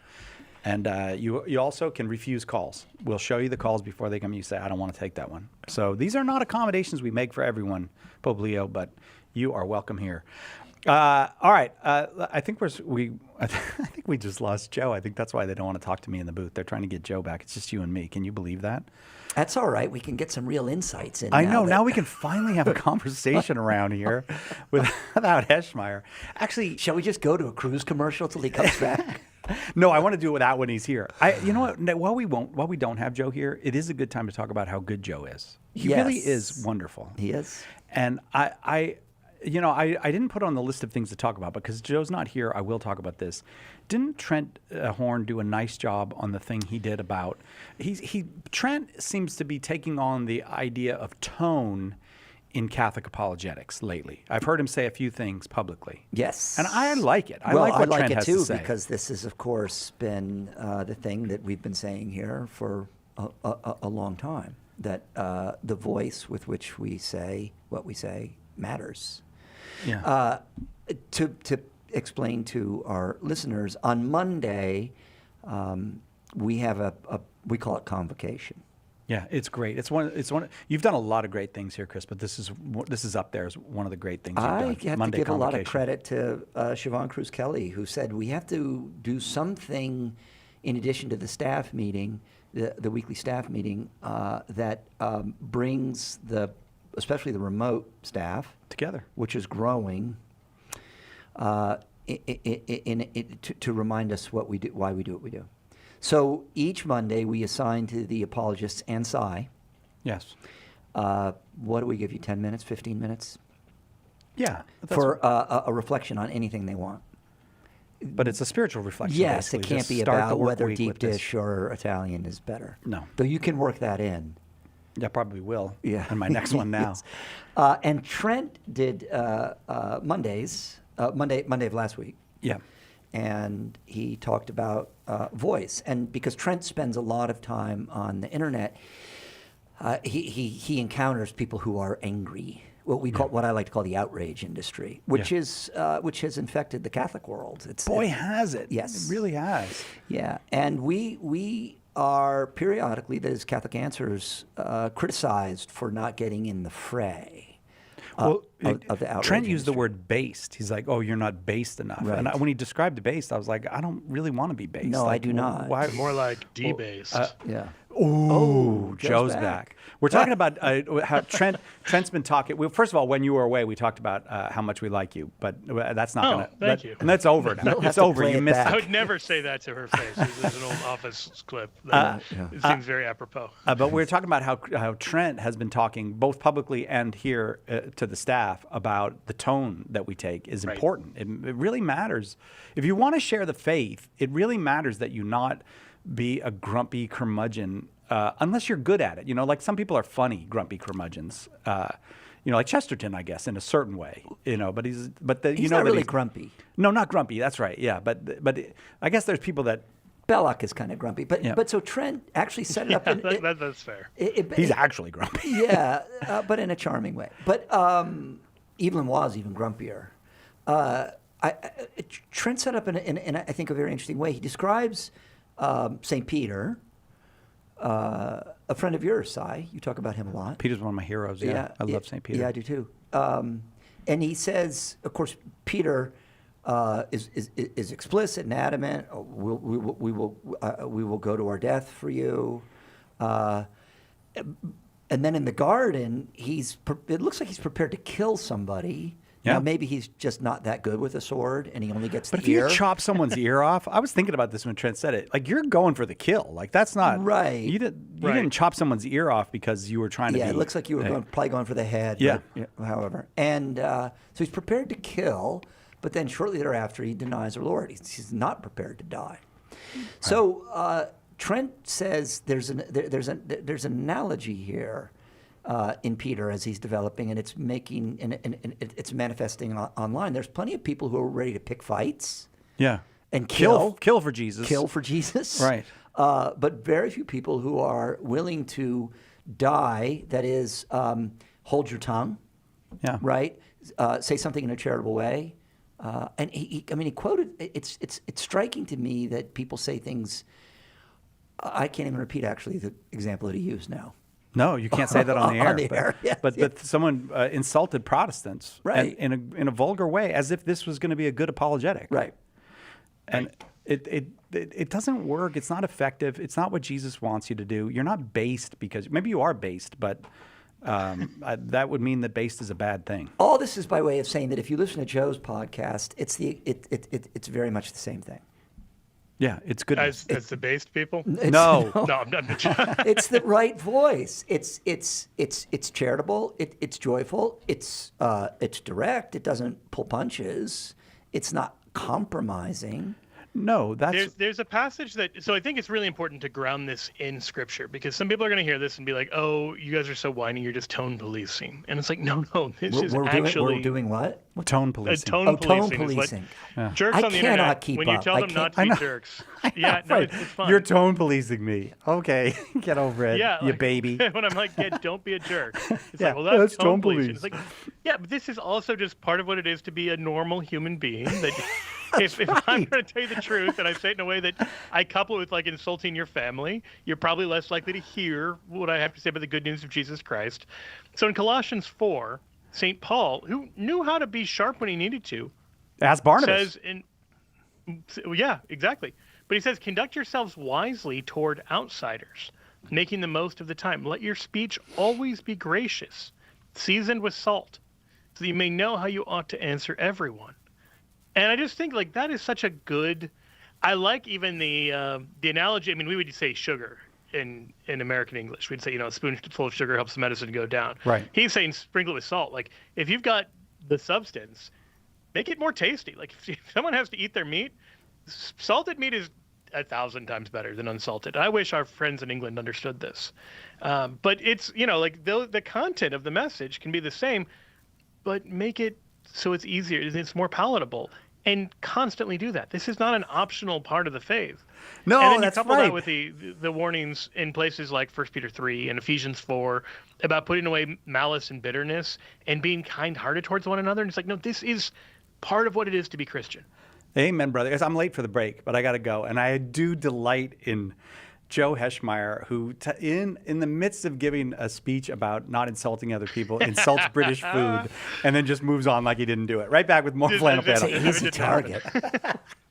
And you also can refuse calls. We'll show you the calls before they come. You say, I don't want to take that one. So these are not accommodations we make for everyone, Pope Leo, but you are welcome here. All right. I think we just lost Joe. I think that's why they don't want to talk to me in the booth. They're trying to get Joe back. It's just you and me. Can you believe that?
That's all right. We can get some real insights in.
I know. Now we can finally have a conversation around here without Heschmeyer. Actually,
shall we just go to a cruise commercial till he comes back?
No, I want to do it without when he's here. You know what? While we don't have Joe here, it is a good time to talk about how good Joe is. He really is wonderful.
He is.
And I didn't put on the list of things to talk about because Joe's not here. I will talk about this. Didn't Trent Horn do a nice job on the thing he did about? Trent seems to be taking on the idea of tone in Catholic apologetics lately. I've heard him say a few things publicly.
Yes,
and I like it. I
like
Trent
it
has
too
to say.
Because this has, of course, been the thing that we've been saying here for a long time. That the voice with which we say what we say matters.
Yeah.
To explain to our listeners, on Monday, we have we call it convocation.
Yeah, it's great. It's one. You've done a lot of great things here, Chris, but this is up there as one of the great things you've done.
I have
Monday
to give a lot of credit to Siobhan Cruz Kelly, who said we have to do something in addition to the staff meeting, the weekly staff meeting, that brings especially the remote staff
together,
which is growing, to remind us what we do, why we do what we do. So each Monday we assign to the apologists and Psi.
Yes.
What do we give you? 10 minutes, 15 minutes?
Yeah.
For a reflection on anything they want.
but it's a spiritual reflection.
Yes, it
basically.
can't
Just
be
start the
about
work
whether
week
deep
with this.
dish or Italian is better.
No.
Though you can work that in.
Yeah, probably will.
Yeah.
And my next one now.
Yes. And Trent did Monday of last week.
Yeah.
And he talked about voice. And because Trent spends a lot of time on the internet, he encounters people who are angry. What I like to call the outrage industry, which has infected the Catholic world.
Has it?
Yes,
it really has.
Yeah, and we are periodically, that is Catholic Answers, criticized for not getting in the fray. Of the outrage
Trent used the
industry.
word based. He's like, "Oh, you're not based enough."
Right.
And when he described based, I was like, "I don't really want to be based."
No, I
Like,
do not.
Why?
More like debased.
Yeah.
Oh,
Joe's
Joe's
back.
back. We're talking about how Trent's been talking. Well, first of all, when you were away, we talked about how much we like you, but that's not going to.
Thank you.
And that's over now.
You'll have
It's
to
over.
play
You
it
missed
back.
I would never say that to her face. This is an old Office clip. It seems very apropos.
But we were talking about how Trent has been talking both publicly and here to the staff about the tone that we take is
Right.
important. It really matters. If you want to share the faith, it really matters that you not be a grumpy curmudgeon unless you're good at it. You know, like some people are funny grumpy curmudgeons. Like Chesterton, I guess, in a certain way. You know, but he's
He's not really grumpy.
No, not grumpy. That's right. Yeah, but I guess there's people that.
Belloc is kind of grumpy, but so Trent actually set it up.
That's fair.
He's actually grumpy.
Yeah, but in a charming way. But Evelyn was even grumpier. Trent set up in I think a very interesting way. He describes St. Peter, a friend of yours, Si. You talk about him a lot.
Peter's one of my heroes. Yeah, I love St. Peter.
Yeah, I do too. And he says, of course, Peter is explicit and adamant. Oh, we will go to our death for you. And then in the garden, it looks like he's prepared to kill somebody.
Yeah.
Now, maybe he's just not that good with a sword, and he only gets
But
the
if
ear.
you chop someone's ear off, I was thinking about this when Trent said it. Like, you're going for the kill. Like, that's not
Right.
You didn't chop someone's ear off because you were trying to.
Yeah,
be,
it looks like you were probably going for the head.
Yeah.
But, however, and so he's prepared to kill, but then shortly thereafter he denies our Lord. He's not prepared to die. So Trent says there's an analogy here in Peter as he's developing, and it's making and it's manifesting online. There's plenty of people who are ready to pick fights.
Yeah.
And
kill for Jesus.
Kill for Jesus.
Right.
But very few people who are willing to die, that is, hold your tongue.
Yeah.
Right? Say something in a charitable way. And he quoted, it's striking to me that people say things, I can't even repeat actually the example that he used now.
No, you can't say that on the air.
On the air, yes,
but someone insulted Protestants,
Right.
and in a vulgar way, as if this was going to be a good apologetic,
Right.
And it doesn't work. It's not effective. It's not what Jesus wants you to do. You're not based because maybe you are based, but that would mean that based is a bad thing.
All this is by way of saying that if you listen to Joe's podcast, it's very much the same thing.
Yeah, it's good.
As the based people?
No.
No, I'm not.
It's the right voice. It's charitable. It's joyful. It's direct. It doesn't pull punches. It's not compromising.
No,
there's a passage so I think it's really important to ground this in Scripture, because some people are going to hear this and be like, "Oh, you guys are so whiny. You're just tone policing," and it's like, no, this is actually
we're doing what?
Tone policing.
Tone
tone
policing. Is
policing.
what jerks
I
on the
cannot
internet
keep
when you
up.
tell
I
them not
can't-
to be jerks. Yeah, no,
Right.
it's fun.
You're tone policing me. Okay, get over it,
Yeah,
you
like,
baby.
when I'm like, yeah, don't be a jerk. It's
Yeah,
like, well, that's
tone
tone policing.
police.
It's like, yeah, but this is also just part of what it is to be a normal human being. That if I'm going to tell you the truth and I say it in a way that I couple it with like insulting your family, you're probably less likely to hear what I have to say about the good news of Jesus Christ. So in Colossians 4, St. Paul, who knew how to be sharp when he needed to,
Ask Barnabas.
says yeah, exactly. But he says, conduct yourselves wisely toward outsiders, making the most of the time. Let your speech always be gracious, seasoned with salt, so that you may know how you ought to answer everyone. And I just think like that is such a good. I like even the analogy. I mean, we would say sugar in American English. We'd say, a spoonful of sugar helps the medicine go down.
Right.
He's saying sprinkle it with salt. Like if you've got the substance, make it more tasty. Like if someone has to eat their meat, salted meat is 1,000 times better than unsalted. I wish our friends in England understood this. But it's, like the content of the message can be the same, but make it so it's easier, it's more palatable, and constantly do that. This is not an optional part of the faith.
No,
and then
that's
you couple
right.
that with the warnings in places like 1 Peter 3 and Ephesians 4 about putting away malice and bitterness and being kind-hearted towards one another. And it's like, no, this is part of what it is to be Christian.
Amen, brother. Guys, I'm late for the break, but I got to go. And I do delight in Joe Heschmeyer, who in the midst of giving a speech about not insulting other people, insults British food, and then just moves on like he didn't do it. Right back with more Flannel Panel.
It's an easy target.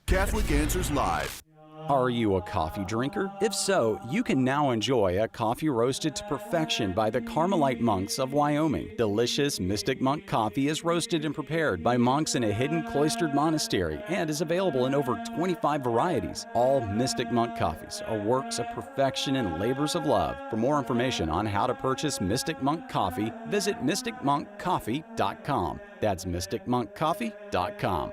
Catholic Answers Live.
Are you a coffee drinker? If so, you can now enjoy a coffee roasted to perfection by the Carmelite monks of Wyoming. Delicious Mystic Monk coffee is roasted and prepared by monks in a hidden cloistered monastery and is available in over 25 varieties. All Mystic Monk coffees are works of perfection and labors of love. For more information on how to purchase Mystic Monk coffee, visit mysticmonkcoffee.com. That's mysticmonkcoffee.com.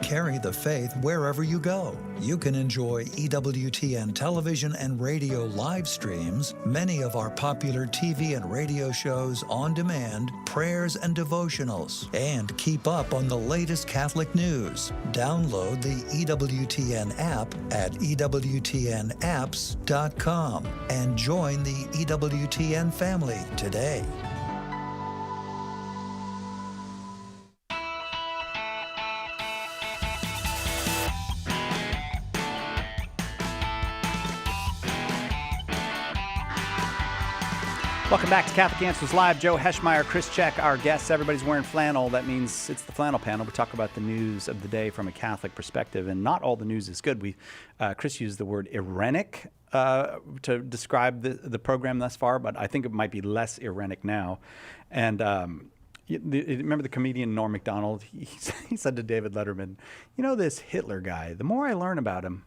Carry the faith wherever you go. You can enjoy EWTN television and radio live streams, many of our popular TV and radio shows on demand, prayers and devotionals, and keep up on the latest Catholic news. Download the EWTN app at EWTNapps.com and join the EWTN family today.
Welcome back to Catholic Answers Live. Joe Heschmeyer, Chris Check, our guests. Everybody's wearing flannel. That means it's the Flannel Panel. We talk about the news of the day from a Catholic perspective, and not all the news is good. Chris used the word irenic to describe the program thus far, but I think it might be less irenic now. And remember the comedian Norm Macdonald? He said to David Letterman, this Hitler guy, the more I learn about him,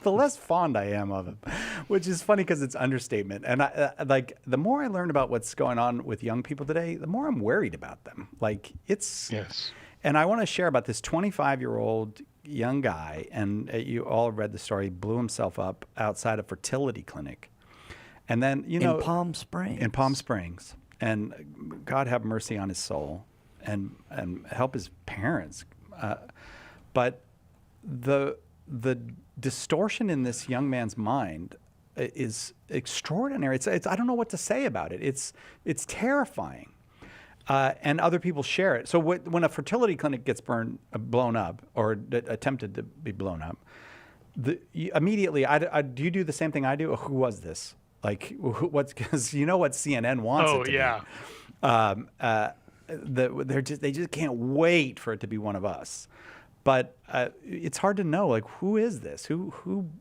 the less fond I am of him, which is funny because it's understatement. And the more I learn about what's going on with young people today, the more I'm worried about them.
Yes.
And I want to share about this 25-year-old young guy, and you all read the story, blew himself up outside a fertility clinic. And then,
in Palm Springs.
In Palm Springs. And God have mercy on his soul and help his parents. But the distortion in this young man's mind is extraordinary. It's I don't know what to say about it. It's terrifying, and other people share it. So when a fertility clinic gets blown up or attempted to be blown up, immediately, do you do the same thing I do? Who was this? What's because what CNN wants it to be. They just can't wait for it to be one of us. But it's hard to know, who is this? And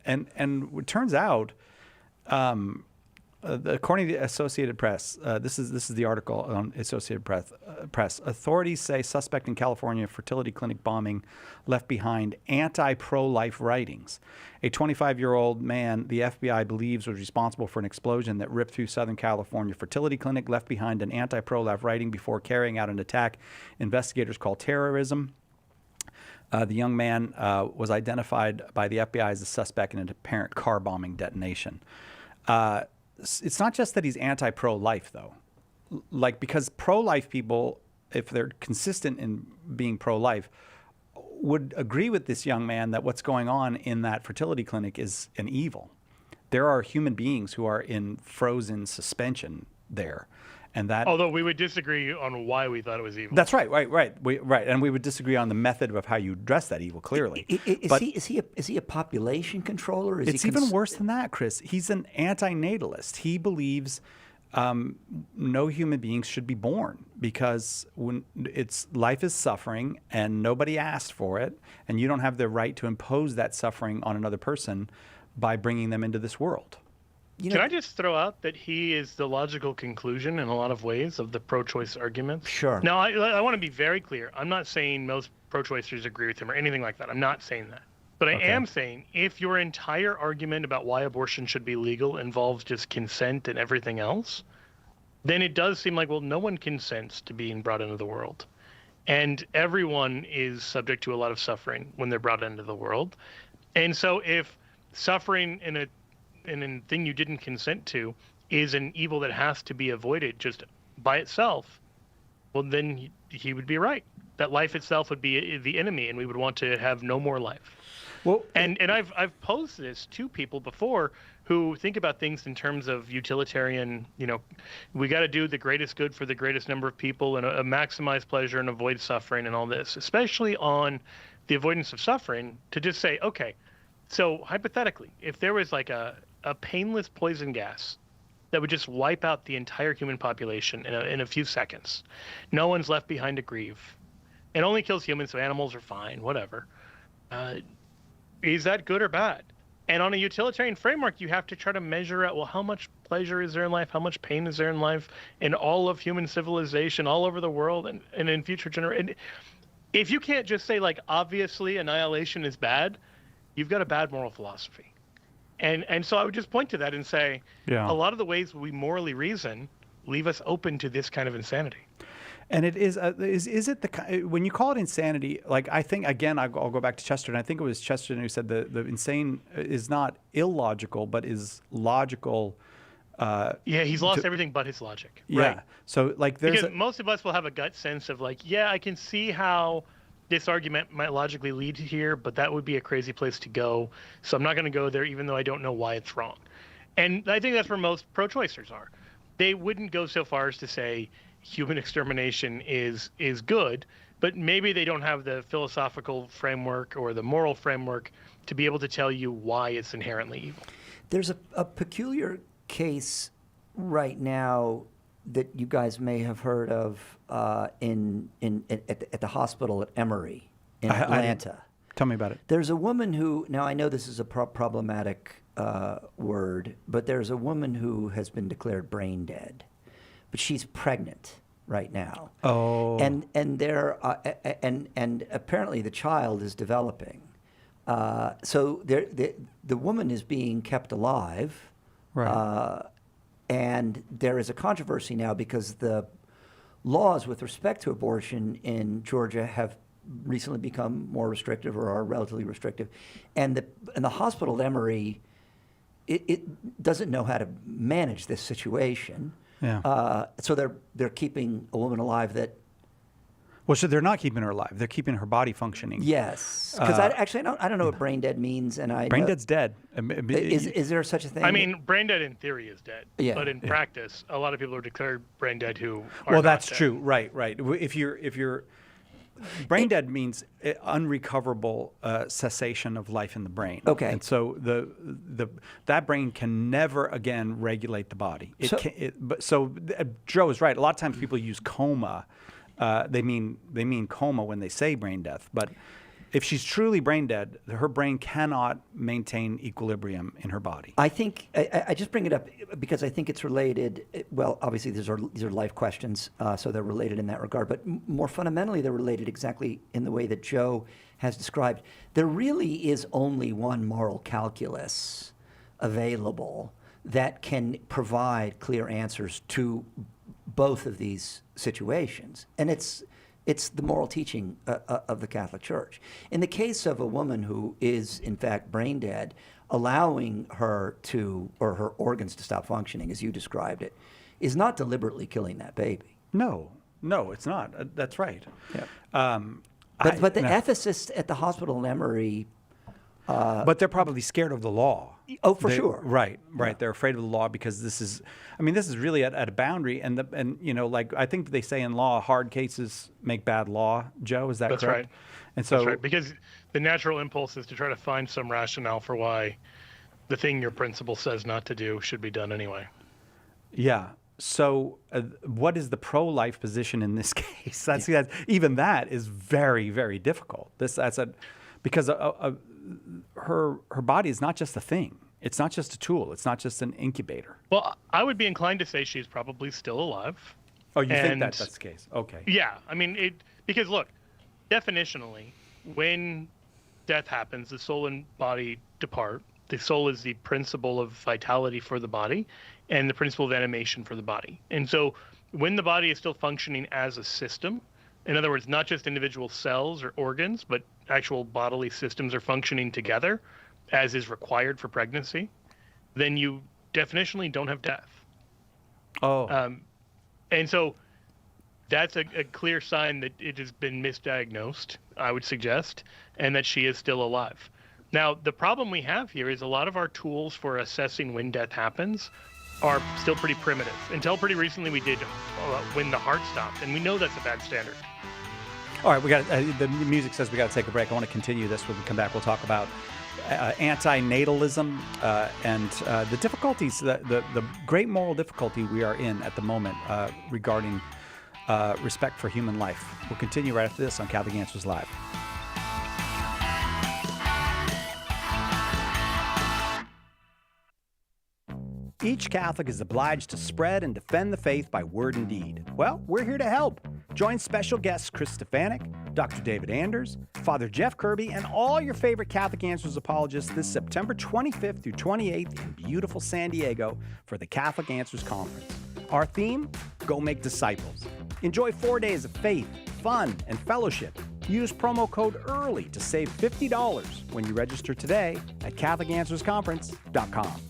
it turns out, according to the Associated Press, this is the article on Associated Press. Authorities say suspect in California fertility clinic bombing left behind anti-pro-life writings. A 25-year-old man the FBI believes was responsible for an explosion that ripped through Southern California fertility clinic left behind an anti-pro-life writing before carrying out an attack investigators call terrorism. The young man was identified by the FBI as a suspect in an apparent car bombing detonation. It's not just that he's anti-pro-life, though. Because pro-life people, if they're consistent in being pro-life, would agree with this young man that what's going on in that fertility clinic is an evil. There are human beings who are in frozen suspension there. And that,
although we would disagree on why we thought it was evil.
That's right. And we would disagree on the method of how you address that evil, clearly.
Is he a population controller?
It's even worse than that, Chris. He's an anti-natalist. He believes no human beings should be born because life is suffering and nobody asked for it, and you don't have the right to impose that suffering on another person by bringing them into this world.
Can I just throw out that he is the logical conclusion in a lot of ways of the pro-choice arguments?
Sure.
Now, I want to be very clear. I'm not saying most pro-choicers agree with him or anything like that. I'm not saying that. But I am saying if your entire argument about why abortion should be legal involves just consent and everything else, then it does seem like, well, no one consents to being brought into the world. And everyone is subject to a lot of suffering when they're brought into the world. And so if suffering in a thing you didn't consent to is an evil that has to be avoided just by itself, well, then he would be right. That life itself would be the enemy, and we would want to have no more life.
Well,
and I've posed this to people before who think about things in terms of utilitarian, we got to do the greatest good for the greatest number of people and maximize pleasure and avoid suffering and all this, especially on the avoidance of suffering, to just say, okay, so hypothetically, if there was like a painless poison gas that would just wipe out the entire human population in a few seconds, no one's left behind to grieve. It only kills humans, so animals are fine, whatever. Is that good or bad? And on a utilitarian framework, you have to try to measure out, well, how much pleasure is there in life? How much pain is there in life? In all of human civilization, all over the world, and in future generations. If you can't just say, like, obviously annihilation is bad, you've got a bad moral philosophy. And so I would just point to that and say, a lot of the ways we morally reason leave us open to this kind of insanity.
And it is it when you call it insanity, like, I think, again, I'll go back to Chesterton. I think it was Chesterton who said the insane is not illogical, but is logical.
He's lost everything but his logic.
Yeah.
Right.
So, like,
because most of us will have a gut sense of, like, yeah, I can see how this argument might logically lead here, but that would be a crazy place to go. So I'm not going to go there, even though I don't know why it's wrong. And I think that's where most pro-choicers are. They wouldn't go so far as to say human extermination is good, but maybe they don't have the philosophical framework or the moral framework to be able to tell you why it's inherently evil.
There's a peculiar case right now that you guys may have heard of at the hospital at Emory in Atlanta.
Tell me about it.
There's a woman who, now I know this is a problematic word, but there's a woman who has been declared brain dead, but she's pregnant right now.
Oh.
And apparently the child is developing. So the woman is being kept alive.
Right.
And there is a controversy now because the laws with respect to abortion in Georgia have recently become more restrictive or are relatively restrictive. And the hospital at Emory, it doesn't know how to manage this situation.
Yeah.
So they're keeping a woman alive that.
Well, so they're not keeping her alive. They're keeping her body functioning.
Yes, because I don't know what brain dead means, and
brain dead's dead.
Is there such a thing?
I mean, brain dead in theory is dead, but in practice, a lot of people are declared brain dead who are
well, that's
not
true.
dead.
Right. If you're brain dead means unrecoverable cessation of life in the brain.
Okay.
And so that brain can never again regulate the body. So Joe is right. A lot of times people use coma. They mean coma when they say brain death, but if she's truly brain dead, her brain cannot maintain equilibrium in her body.
I think I just bring it up because I think it's related. Well, obviously these are life questions, so they're related in that regard. But more fundamentally, they're related exactly in the way that Joe has described. There really is only one moral calculus available that can provide clear answers to both of these situations, and it's the moral teaching of the Catholic Church. In the case of a woman who is in fact brain dead, allowing her or her organs to stop functioning, as you described it, is not deliberately killing that baby.
No, it's not. That's right.
Yeah. But the ethicists at the hospital in Emory.
But they're probably scared of the law.
Oh, for sure.
Right. Yeah. They're afraid of the law because this is really at a boundary, and like I think they say in law, hard cases make bad law. Joe, is that correct?
That's right.
And so,
that's right, because the natural impulse is to try to find some rationale for why the thing your principle says not to do should be done anyway.
Yeah. So, what is the pro-life position in this case? Even that is very, very difficult. Because her body is not just a thing. It's not just a tool. It's not just an incubator.
Well, I would be inclined to say she's probably still alive.
Oh, you think that's the case? Okay.
Yeah, I mean, because look, definitionally, when death happens, the soul and body depart, the soul is the principle of vitality for the body and the principle of animation for the body. And so when the body is still functioning as a system, in other words, not just individual cells or organs, but actual bodily systems are functioning together as is required for pregnancy, then you definitionally don't have death. And so that's a clear sign that it has been misdiagnosed, I would suggest, and that she is still alive. Now, the problem we have here is a lot of our tools for assessing when death happens are still pretty primitive. Until pretty recently, we did when the heart stopped, and we know that's a bad standard.
All right, we got the music says we got to take a break. I want to continue this. When we come back, we'll talk about antinatalism and the difficulties, the great moral difficulty we are in at the moment regarding respect for human life. We'll continue right after this on Catholic Answers Live. Each Catholic is obliged to spread and defend the faith by word and deed. Well, we're here to help. Join special guests Chris Stefanik, Dr. David Anders, Father Jeff Kirby, and all your favorite Catholic Answers apologists this September 25th through 28th in beautiful San Diego for the Catholic Answers Conference. Our theme? Go make disciples. Enjoy 4 days of faith, fun, and fellowship. Use promo code EARLY to save $50 when you register today at CatholicAnswersConference.com.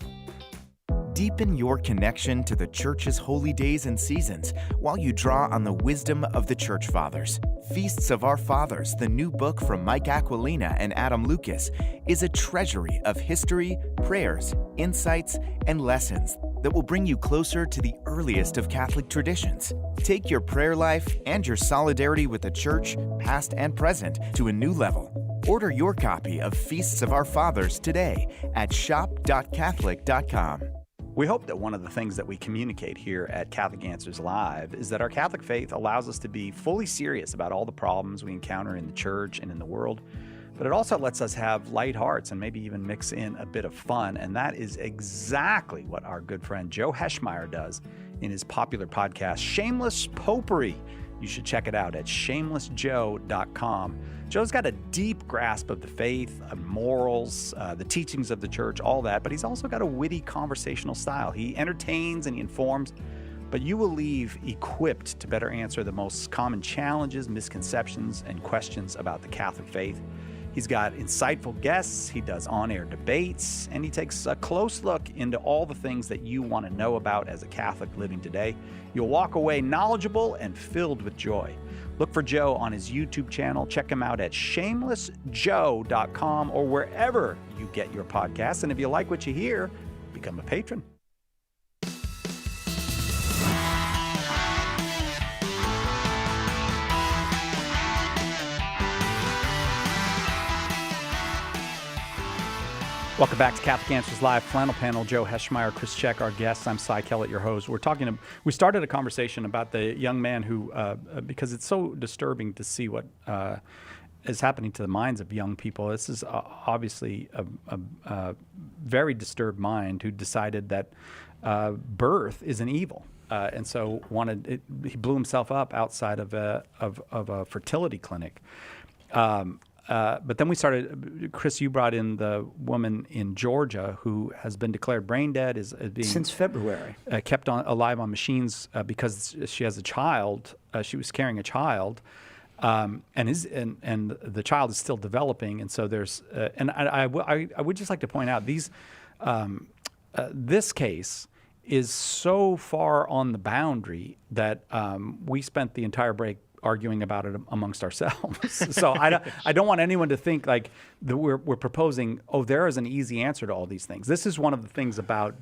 Deepen your connection to the Church's holy days and seasons while you draw on the wisdom of the Church Fathers. Feasts of Our Fathers, the new book from Mike Aquilina and Adam Lucas, is a treasury of history, prayers, insights, and lessons that will bring you closer to the earliest of Catholic traditions. Take your prayer life and your solidarity with the Church, past and present, to a new level. Order your copy of Feasts of Our Fathers today at shop.catholic.com.
We hope that one of the things that we communicate here at Catholic Answers Live is that our Catholic faith allows us to be fully serious about all the problems we encounter in the church and in the world, but it also lets us have light hearts and maybe even mix in a bit of fun, and that is exactly what our good friend Joe Heschmeyer does in his popular podcast, Shameless Popery. You should check it out at shamelessjoe.com. Joe's got a deep grasp of the faith, morals, the teachings of the church, all that, but he's also got a witty conversational style. He entertains and he informs, but you will leave equipped to better answer the most common challenges, misconceptions, and questions about the Catholic faith. He's got insightful guests, he does on-air debates, and he takes a close look into all the things that you want to know about as a Catholic living today. You'll walk away knowledgeable and filled with joy. Look for Joe on his YouTube channel. Check him out at shamelessjoe.com or wherever you get your podcasts. And if you like what you hear, become a patron. Welcome back to Catholic Answers Live. Flannel panel, Joe Heschmeyer, Chris Check, our guests. I'm Cy Kellett, your host. We started a conversation about the young man who, because it's so disturbing to see what is happening to the minds of young people. This is obviously a very disturbed mind who decided that birth is an evil. And so he blew himself up outside of a fertility clinic. But then we started, Chris, you brought in the woman in Georgia who has been declared brain dead, is being
since February,
kept alive on machines because she has a child. She was carrying a child, and the child is still developing. And so there's, and I would just like to point out this case is so far on the boundary that we spent the entire break arguing about it amongst ourselves. So I don't want anyone to think like that we're proposing, there is an easy answer to all these things. This is one of the things about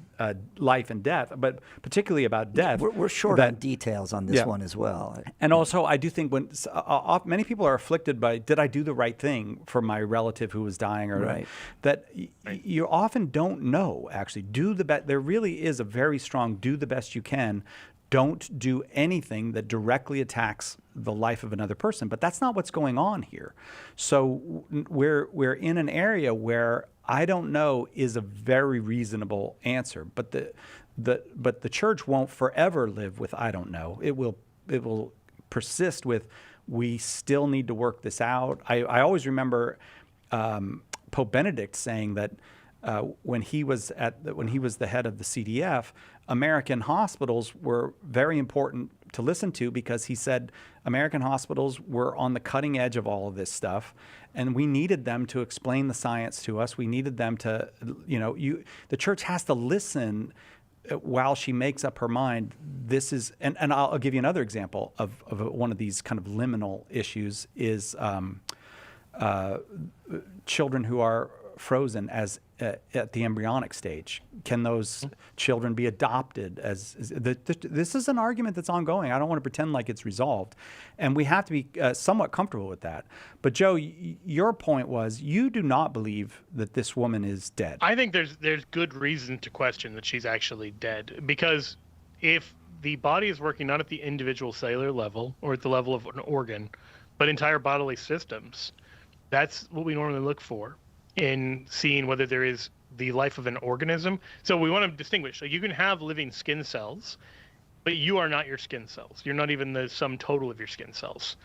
life and death, but particularly about death.
We're short on details on this one as well.
And also, I do think when many people are afflicted by, did I do the right thing for my relative who was dying, or that you often don't know, actually. Do the best. There really is a very strong do the best you can. Don't do anything that directly attacks the life of another person. But that's not what's going on here. So we're in an area where I don't know is a very reasonable answer. But the church won't forever live with I don't know. It will persist with we still need to work this out. I always remember Pope Benedict saying that when he was the head of the CDF, American hospitals were very important to listen to, because he said American hospitals were on the cutting edge of all of this stuff, and we needed them to explain the science to us. We needed them to, the church has to listen while she makes up her mind. This is, and I'll give you another example of one of these kind of liminal issues is children who are frozen as at the embryonic stage. Can those children be adopted? This is an argument that's ongoing. I don't want to pretend like it's resolved, and we have to be somewhat comfortable with that. But Joe, your point was you do not believe that this woman is dead.
I think there's good reason to question that she's actually dead, because if the body is working not at the individual cellular level or at the level of an organ, but entire bodily systems, that's what we normally look for in seeing whether there is the life of an organism. So we want to distinguish. So you can have living skin cells, but you are not your skin cells. You're not even the sum total of your skin cells.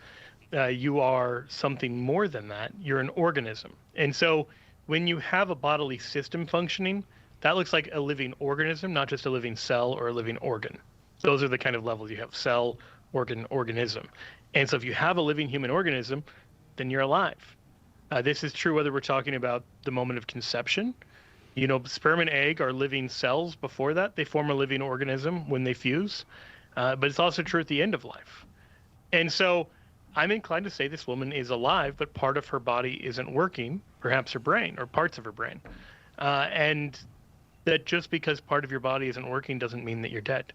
You are something more than that. You're an organism. And so when you have a bodily system functioning, that looks like a living organism, not just a living cell or a living organ. Those are the kind of levels you have: cell, organ, organism. And so if you have a living human organism, then you're alive. This is true whether we're talking about the moment of conception. Sperm and egg are living cells before that. They form a living organism when they fuse. But it's also true at the end of life. And so I'm inclined to say this woman is alive, but part of her body isn't working, perhaps her brain or parts of her brain. And that just because part of your body isn't working doesn't mean that you're dead.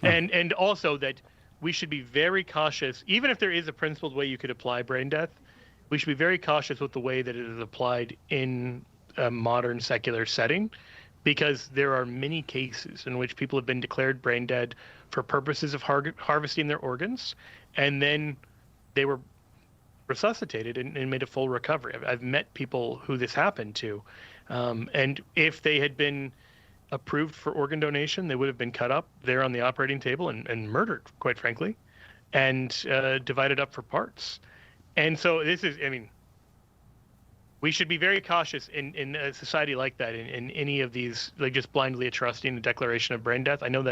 And also that we should be very cautious, even if there is a principled way you could apply brain death, we should be very cautious with the way that it is applied in a modern secular setting, because there are many cases in which people have been declared brain dead for purposes of harvesting their organs, and then they were resuscitated and made a full recovery. I've met people who this happened to, and if they had been approved for organ donation, they would have been cut up there on the operating table and murdered, quite frankly, and divided up for parts. And so this is, we should be very cautious in a society like that, in any of these, like just blindly trusting the declaration of brain death. I know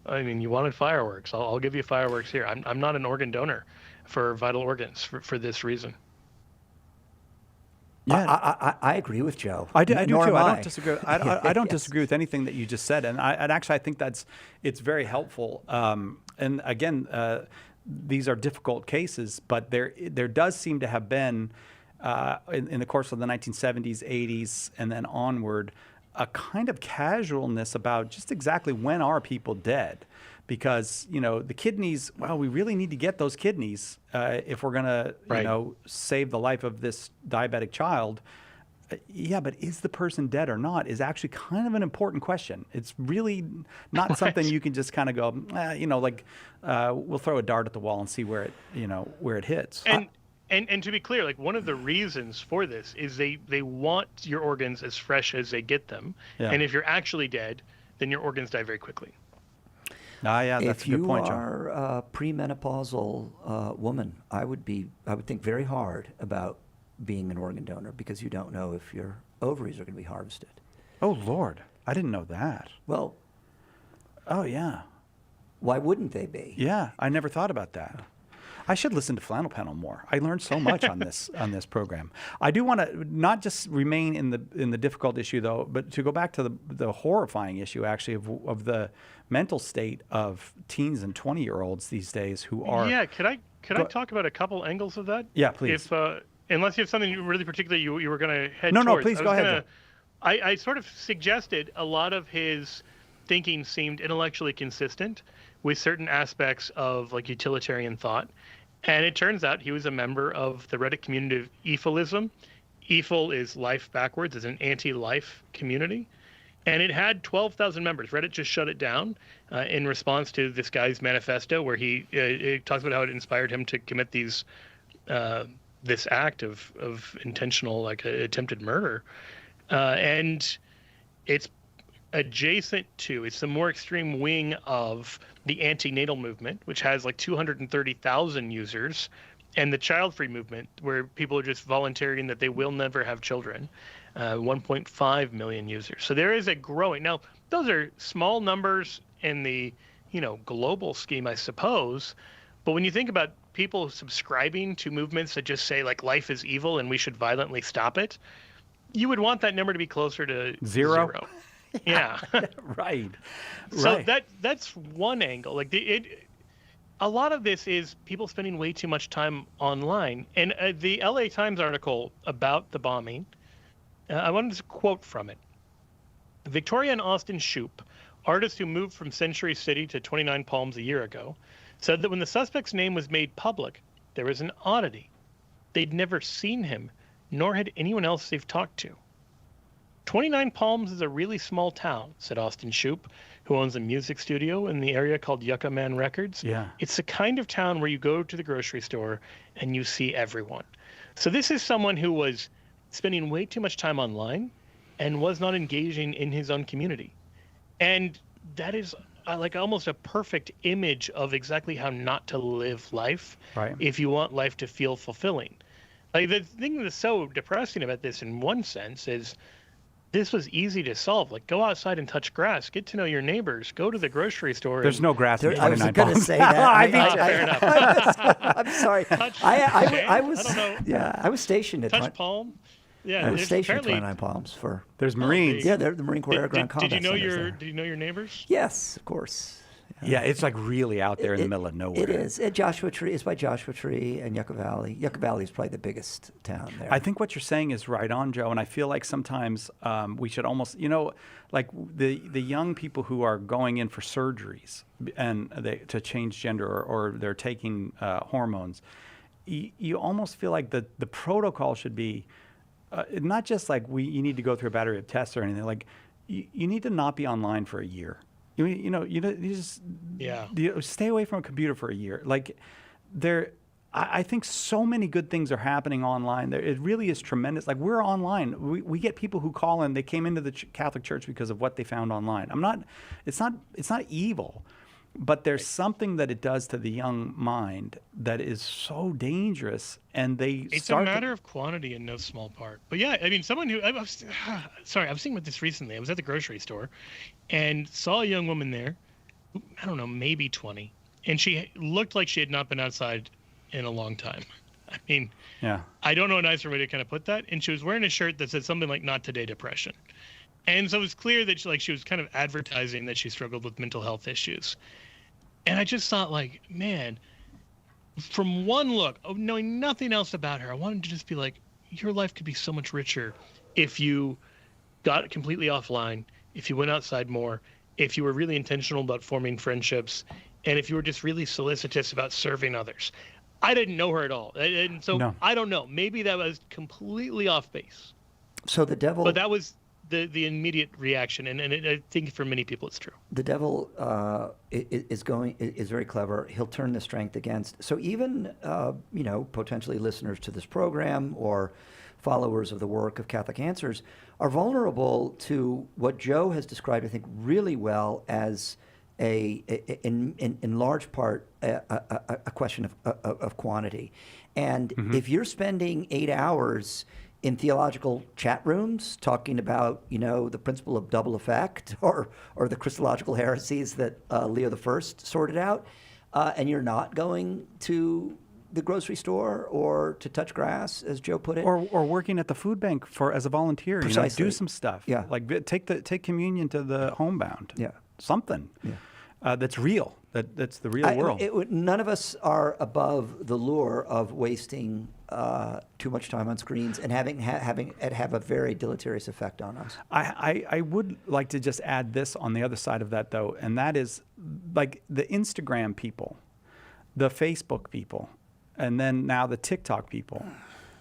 you wanted fireworks. I'll give you fireworks here. I'm not an organ donor for vital organs for this reason.
Yeah, I agree with Joe.
I do too. I don't disagree. I don't
Yes.
disagree with anything that you just said, and I think it's very helpful. And again, these are difficult cases, but there does seem to have been in the course of the 1970s, 80s, and then onward, a kind of casualness about just exactly when are people dead. Because, the kidneys, well, we really need to get those kidneys if we're going to, save the life of this diabetic child. Yeah, but is the person dead or not is actually kind of an important question. It's really not something you can just kind of go, we'll throw a dart at the wall and see where it hits.
And to be clear, like, one of the reasons for this is they want your organs as fresh as they get them. Yeah. And if you're actually dead, then your organs die very quickly.
Yeah, that's a good point, John.
If you are a premenopausal woman, I would think very hard about being an organ donor, because you don't know if your ovaries are going to be harvested.
Oh, Lord. I didn't know that.
Well.
Oh, yeah.
Why wouldn't they be?
Yeah, I never thought about that. I should listen to Flannel Panel more. I learned so much on this program. I do want to not just remain in the difficult issue, though, but to go back to the horrifying issue, actually, of the mental state of teens and 20-year-olds these days who are.
Yeah, could I talk about a couple angles of that?
Yeah, please.
Unless you have something really particular you were going to head
towards.
No,
please go ahead.
I sort of suggested a lot of his thinking seemed intellectually consistent with certain aspects of like utilitarian thought. And it turns out he was a member of the Reddit community of Efilism. Efil is life backwards, is an anti-life community. And it had 12,000 members. Reddit just shut it down in response to this guy's manifesto, where he talks about how it inspired him to commit this act of intentional, attempted murder. And it's adjacent to, it's the more extreme wing of the antenatal movement, which has 230,000 users, and the child-free movement, where people are just volunteering that they will never have children. 1.5 million users. So there is a growing. Now, those are small numbers in the, global scheme, I suppose. But when you think about people subscribing to movements that just say like life is evil and we should violently stop it, you would want that number to be closer to zero. Yeah.
Right.
So that's one angle. Like a lot of this is people spending way too much time online. And the LA Times article about the bombing, I wanted to quote from it. Victoria and Austin Shoup, artists who moved from Century City to 29 Palms a year ago, said that when the suspect's name was made public, there was an oddity. They'd never seen him, nor had anyone else they've talked to. 29 Palms is a really small town, said Austin Shoup, who owns a music studio in the area called Yucca Man Records.
Yeah.
It's the kind of town where you go to the grocery store and you see everyone. So this is someone who was spending way too much time online and was not engaging in his own community. And that is like almost a perfect image of exactly how not to live life if you want life to feel fulfilling. Like the thing that's so depressing about this in one sense is this was easy to solve. Like, go outside and touch grass. Get to know your neighbors. Go to the grocery store.
There's no grass in 29
I was going to say that.
Fair enough.
I'm sorry. I was stationed at
Touch Palm. Yeah,
I was stationed at
apparently
29 Palms for.
There's Marines.
Yeah, they're the Marine Corps Air Ground Combat
Did you know
Centers there.
Did you know your neighbors?
Yes, of course.
Yeah, it's like really out there in the middle of nowhere.
It is. At Joshua Tree, it's by Joshua Tree and Yucca Valley. Yucca Valley is probably the biggest town there.
I think what you're saying is right on, Joe, and I feel like sometimes we should almost, like the young people who are going in for surgeries and to change gender or they're taking hormones, you almost feel like the protocol should be not just like you need to go through a battery of tests or anything. Like you need to not be online for a year. You just stay away from a computer for a year. Like I think so many good things are happening online. It really is tremendous. Like we're online. We get people who call in. They came into the Catholic Church because of what they found online. It's not evil, but there's something that it does to the young mind that is so dangerous. And
it's a matter of quantity in no small part. But yeah, I mean, someone who I was thinking about this recently. I was at the grocery store and saw a young woman there, I don't know, maybe 20, and she looked like she had not been outside in a long time. I mean, I don't know a nicer way to kind of put that. And she was wearing a shirt that said something like "Not Today, Depression," and so it was clear that she was kind of advertising that she struggled with mental health issues. And I just thought, like, man, from one look, knowing nothing else about her, I wanted to just be like, your life could be so much richer if you got completely offline, if you went outside more, if you were really intentional about forming friendships, and if you were just really solicitous about serving others. I didn't know her at all. And so I don't know. Maybe that was completely off base.
So the devil...
But that was the immediate reaction, and I think for many people it's true.
The devil is very clever. He'll turn the strength against. So even potentially listeners to this program or followers of the work of Catholic Answers are vulnerable to what Joe has described, I think, really well as in large part a question of quantity. And if you're spending 8 hours in theological chat rooms talking about, the principle of double effect or the Christological heresies that Leo I sorted out, and you're not going to the grocery store or to touch grass, as Joe put it,
or working at the food bank as a volunteer, do some stuff.
Yeah,
like take communion to the homebound.
Yeah,
something. Yeah, that's real. That's the real world.
None of us are above the lure of wasting too much time on screens and having it have a very deleterious effect on us.
I would like to just add this on the other side of that, though, and that is like the Instagram people, the Facebook people, and then now the TikTok people.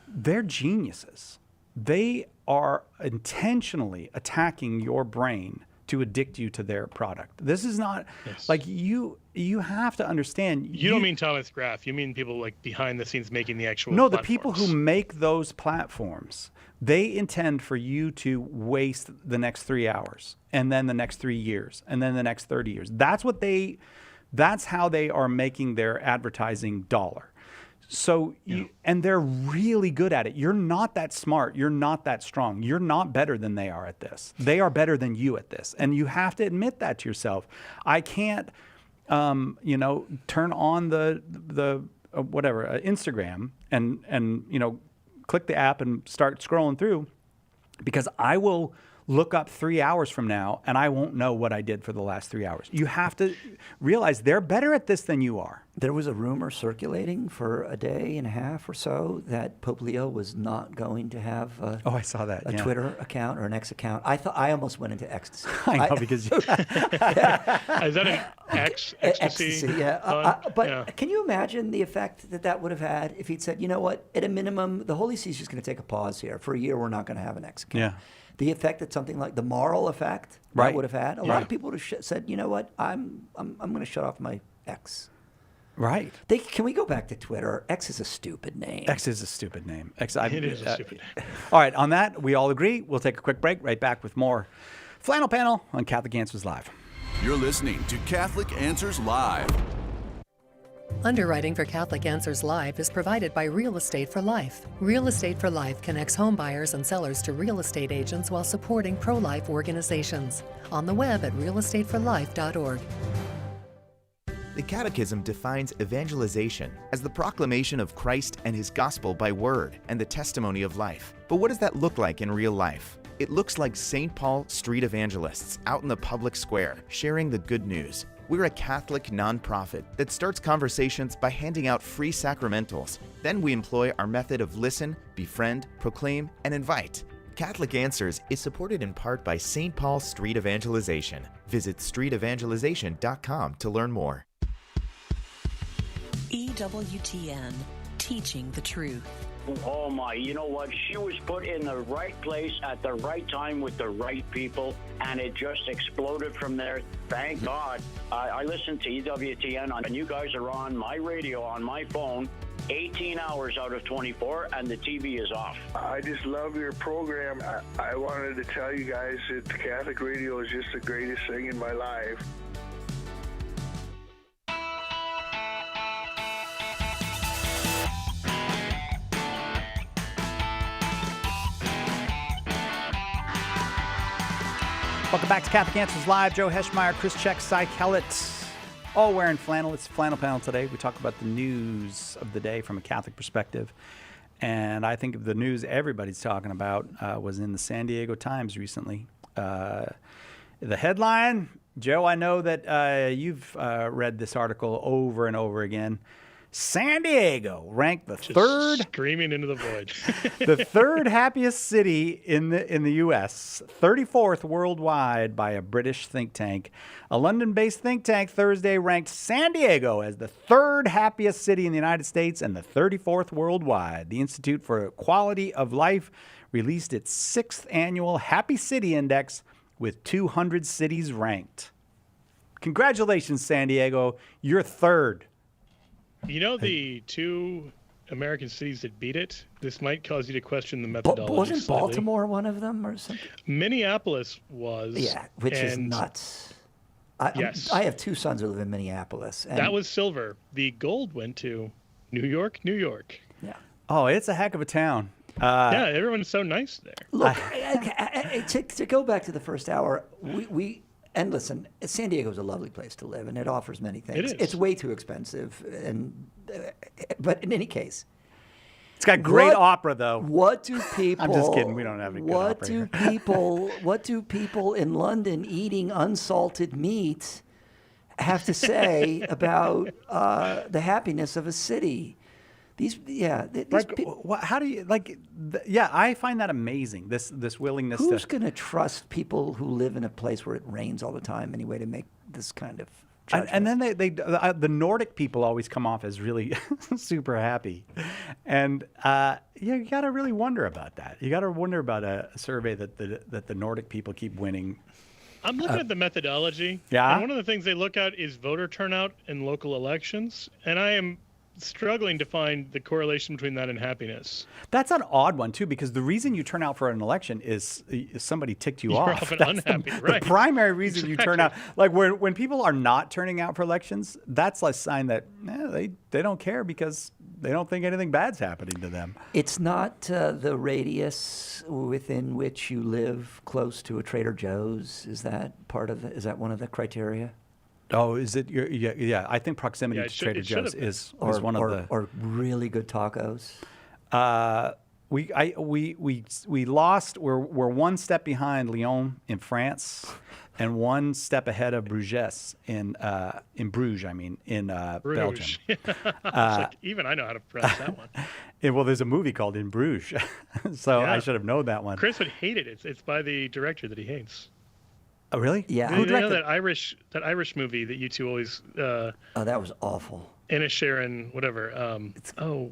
They're geniuses. They are intentionally attacking your brain to addict you to their product. This is not like you have to understand.
You don't mean Thomas Graff. You mean people like behind the scenes making the actual
No,
platforms.
The people who make those platforms, they intend for you to waste the next 3 hours and then the next 3 years and then the next 30 years. That's how they are making their advertising dollar. So and they're really good at it. You're not that smart. You're not that strong. You're not better than they are at this. They are better than you at this, and you have to admit that to yourself. I can't, turn on the Instagram and click the app and start scrolling through, because I will look up 3 hours from now and I won't know what I did for the last 3 hours. You have to realize they're better at this than you are.
There was a rumor circulating for a day and a half or so that Pope Leo was not going to have
I saw that.
a Twitter account or an X account. I almost went into ecstasy.
I know, because
Is that an ecstasy?
Yeah. But can you imagine the effect that would have had if he'd said, you know what, at a minimum, the Holy See is just going to take a pause here. For a year, we're not going to have an X account.
Yeah.
The effect that something like the moral effect that would have had. A lot of people would have said, you know what, I'm going to shut off my X.
Right.
Can we go back to Twitter? X is a stupid name.
X is a stupid name. It
is a stupid name.
All right, on that, we all agree. We'll take a quick break. Right back with more Flannel Panel on Catholic Answers Live.
You're listening to Catholic Answers Live.
Underwriting for Catholic Answers Live is provided by Real Estate for Life. Real Estate for Life connects home buyers and sellers to real estate agents while supporting pro-life organizations. On the web at realestateforlife.org.
The Catechism defines evangelization as the proclamation of Christ and His gospel by word and the testimony of life. But what does that look like in real life? It looks like St. Paul street evangelists out in the public square sharing the good news. We're a Catholic nonprofit that starts conversations by handing out free sacramentals. Then we employ our method of listen, befriend, proclaim, and invite. Catholic Answers is supported in part by St. Paul Street Evangelization. Visit streetevangelization.com to learn more.
EWTN, teaching the truth.
Oh my, you know what? She was put in the right place at the right time with the right people, and it just exploded from there. Thank God. I listen to EWTN, and you guys are on my radio, on my phone, 18 hours out of 24, and the TV is off.
I just love your program. I wanted to tell you guys that Catholic radio is just the greatest thing in my life.
Welcome back to Catholic Answers Live. Joe Heschmeyer, Chris Check, Cy Kellett, all wearing flannel. It's Flannel Panel today. We talk about the news of the day from a Catholic perspective. And I think the news everybody's talking about was in the San Diego Times recently. The headline, Joe, I know that you've read this article over and over again. San Diego ranked the third,
screaming into the void,
the third happiest city in the U.S., 34th worldwide by a British think tank. A London-based think tank Thursday ranked San Diego as the third happiest city in the United States and the 34th worldwide. The Institute for Quality of Life released its 6th annual Happy City Index with 200 cities ranked. Congratulations, San Diego. You're third.
You know the two American cities that beat it? This might cause you to question the methodology.
Wasn't
slightly.
Baltimore one of them or something?
Minneapolis was.
Yeah, which is nuts.
Yes.
I have two sons who live in Minneapolis. And
that was silver. The gold went to New York, New York.
Yeah.
Oh, it's a heck of a town.
Yeah, everyone's so nice there.
Look, to go back to the first hour, and listen, San Diego is a lovely place to live, and it offers many things.
It is.
It's way too expensive, but in any case,
it's got great opera, though.
What do people?
I'm just kidding. We don't have any good opera here.
What do people in London eating unsalted meat have to say about the happiness of a city?
How do you I find that amazing. This willingness.
Who's going to trust people who live in a place where it rains all the time anyway to make this kind of judgment?
And then the Nordic people always come off as really super happy, and you got to really wonder about that. You got to wonder about a survey that the Nordic people keep winning.
I'm looking at the methodology.
Yeah.
And one of the things they look at is voter turnout in local elections, and I am struggling to find the correlation between that and happiness.
That's an odd one too, because the reason you turn out for an election is somebody ticked you
You're
off.
often
That's
unhappy,
the
right.
primary reason you turn out.
Exactly.
Like when people are not turning out for elections, that's a sign that they don't care because they don't think anything bad's happening to them.
It's not the radius within which you live close to a Trader Joe's. Is that is that one of the criteria?
Oh, is it? Yeah. I think proximity to Trader Joe's is one of the
or really good tacos.
We lost. We're one step behind Lyon in France, and one step ahead of Bruges in Bruges. I mean in Belgium.
It's like, even I know how to pronounce that one.
Well, there's a movie called In Bruges, so I should have known that one.
Chris would hate it. It's by the director that he hates.
Oh, really?
Yeah.
You know that Irish movie that you two always.
Oh, that was awful.
Inisherin, whatever.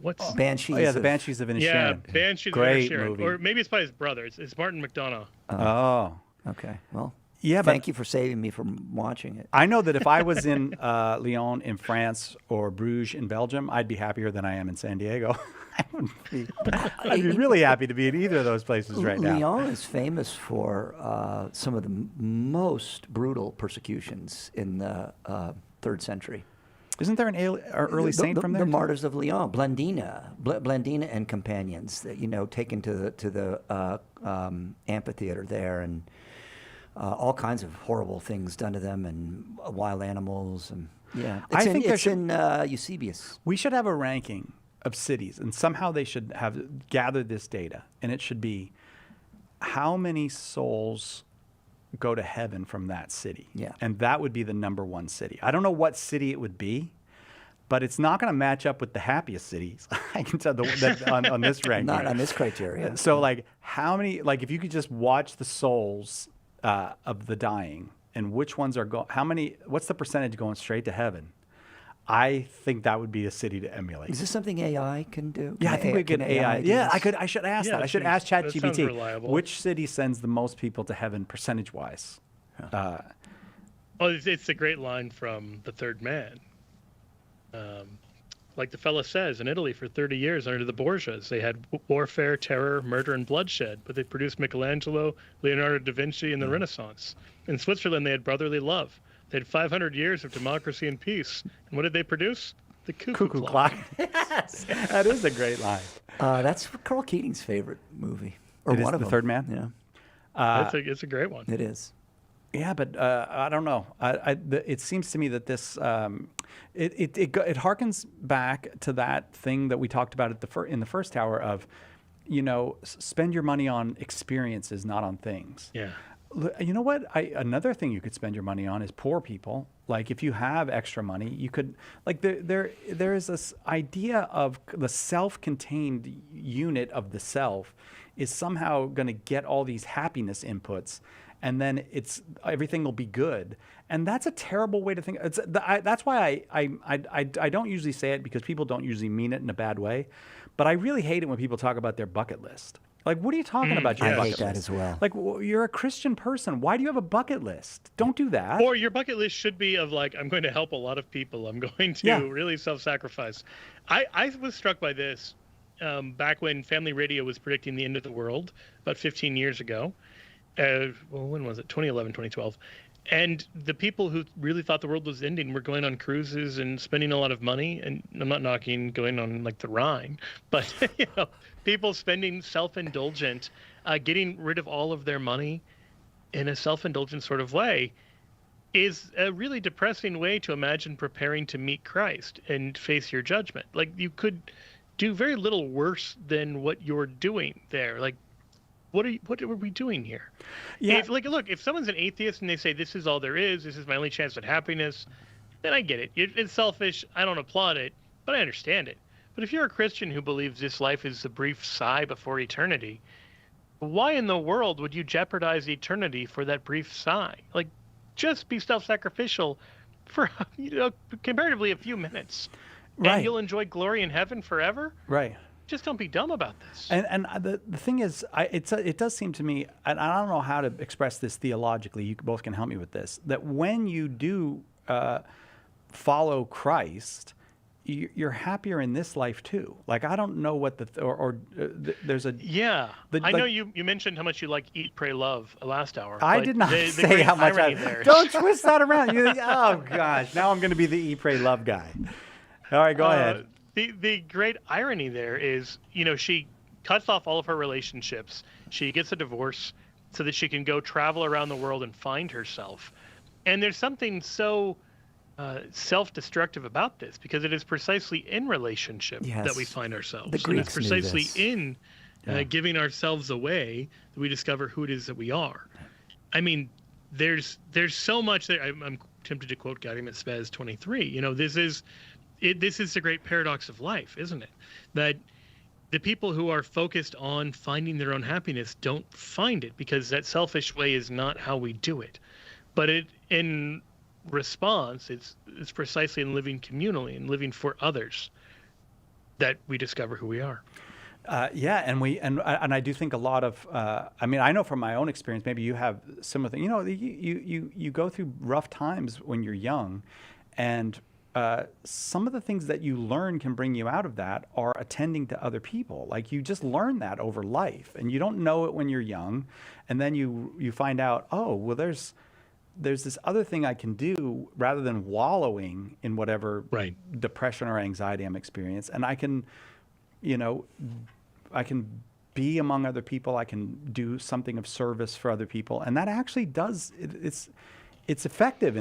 What's
Banshees?
Oh, yeah, the Banshees of Inisherin.
Yeah, Banshees
Great
of Inisherin.
movie.
Or maybe it's by his brother. It's Martin McDonagh.
Oh.
Okay. Well.
Yeah,
thank you for saving me from watching it.
I know that if I was in Lyon in France or Bruges in Belgium, I'd be happier than I am in San Diego. I'd be really happy to be in either of those places right now.
Lyon is famous for some of the most brutal persecutions in the 3rd century.
Isn't there an early saint from there?
The Martyrs of Lyon, Blandina and companions, that taken to the amphitheater there, and all kinds of horrible things done to them, and wild animals, and it's in Eusebius.
We should have a ranking of cities, and somehow they should have gathered this data, and it should be how many souls go to heaven from that city.
Yeah.
And that would be the number one city. I don't know what city it would be, but it's not going to match up with the happiest cities. I can tell that on this ranking.
Not on this criteria.
So how many, if you could just watch the souls of the dying and which ones are what's the percentage going straight to heaven? I think that would be a city to emulate.
Is this something AI can do?
Yeah, I think we could AI. Yeah, I should ask that. I should ask
that sounds
ChatGPT
reliable.
which city sends the most people to heaven percentage-wise.
It's a great line from The Third Man. Like the fella says, in Italy for 30 years under the Borgias, they had warfare, terror, murder, and bloodshed, but they produced Michelangelo, Leonardo da Vinci, and the Renaissance. In Switzerland, they had brotherly love. They had 500 years of democracy and peace. And what did they produce? The cuckoo clock.
Yes, that is a great line.
That's Carl Keating's favorite movie, or
It is
one of
The
them.
Third Man?
Yeah,
it's a great one.
it is.
Yeah, but I don't know. It seems to me that this it harkens back to that thing that we talked about in the first hour of, spend your money on experiences, not on things.
Yeah.
You know what? Another thing you could spend your money on is poor people. Like if you have extra money, you could there is this idea of the self-contained unit of the self is somehow going to get all these happiness inputs, and then everything will be good. And that's a terrible way to think. That's why I don't usually say it, because people don't usually mean it in a bad way. But I really hate it when people talk about their bucket list. Like, what are you talking about your
I
bucket
hate
list?
that as well.
Like, you're a Christian person. Why do you have a bucket list? Don't do that.
Or your bucket list should be of I'm going to help a lot of people. I'm going to really self-sacrifice. I was struck by this back when Family Radio was predicting the end of the world about 15 years ago. When was it? 2011, 2012. And the people who really thought the world was ending were going on cruises and spending a lot of money. And I'm not knocking going on the Rhine, but people spending self-indulgent, getting rid of all of their money in a self-indulgent sort of way is a really depressing way to imagine preparing to meet Christ and face your judgment. You could do very little worse than what you're doing there. What are we doing here?
Yeah.
If someone's an atheist and they say this is all there is, this is my only chance at happiness, then I get it. It's selfish. I don't applaud it, but I understand it. But if you're a Christian who believes this life is a brief sigh before eternity, why in the world would you jeopardize eternity for that brief sigh? Just be self-sacrificial for comparatively a few minutes, and you'll enjoy glory in heaven forever.
Right.
Just don't be dumb about this.
And the thing is, it does seem to me, and I don't know how to express this theologically, you both can help me with this, that when you do follow Christ, you're happier in this life too. Like, I don't know what there's a
I know you mentioned how much you like Eat, Pray, Love last hour.
I did not say how much don't twist that around. Oh gosh, now I'm going to be the Eat, Pray, Love guy. All right, go ahead.
The great irony there is, she cuts off all of her relationships. She gets a divorce so that she can go travel around the world and find herself. And there's something so self-destructive about this, because it is precisely in relationship that we find ourselves.
The Greeks
it's precisely
knew this.
in giving ourselves away that we discover who it is that we are. I mean, there's so much that I'm tempted to quote Gaudium et Spes 23. This is the great paradox of life, isn't it? That the people who are focused on finding their own happiness don't find it, because that selfish way is not how we do it. But in response, it's precisely in living communally and living for others that we discover who we are.
And I do think a lot of I know from my own experience, maybe you have similar things. You go through rough times when you're young, and some of the things that you learn can bring you out of that are attending to other people. Like, you just learn that over life, and you don't know it when you're young, and then you find out, oh, well, there's this other thing I can do rather than wallowing in whatever depression or anxiety I'm experiencing. And I can be among other people. I can do something of service for other people. And that actually it's effective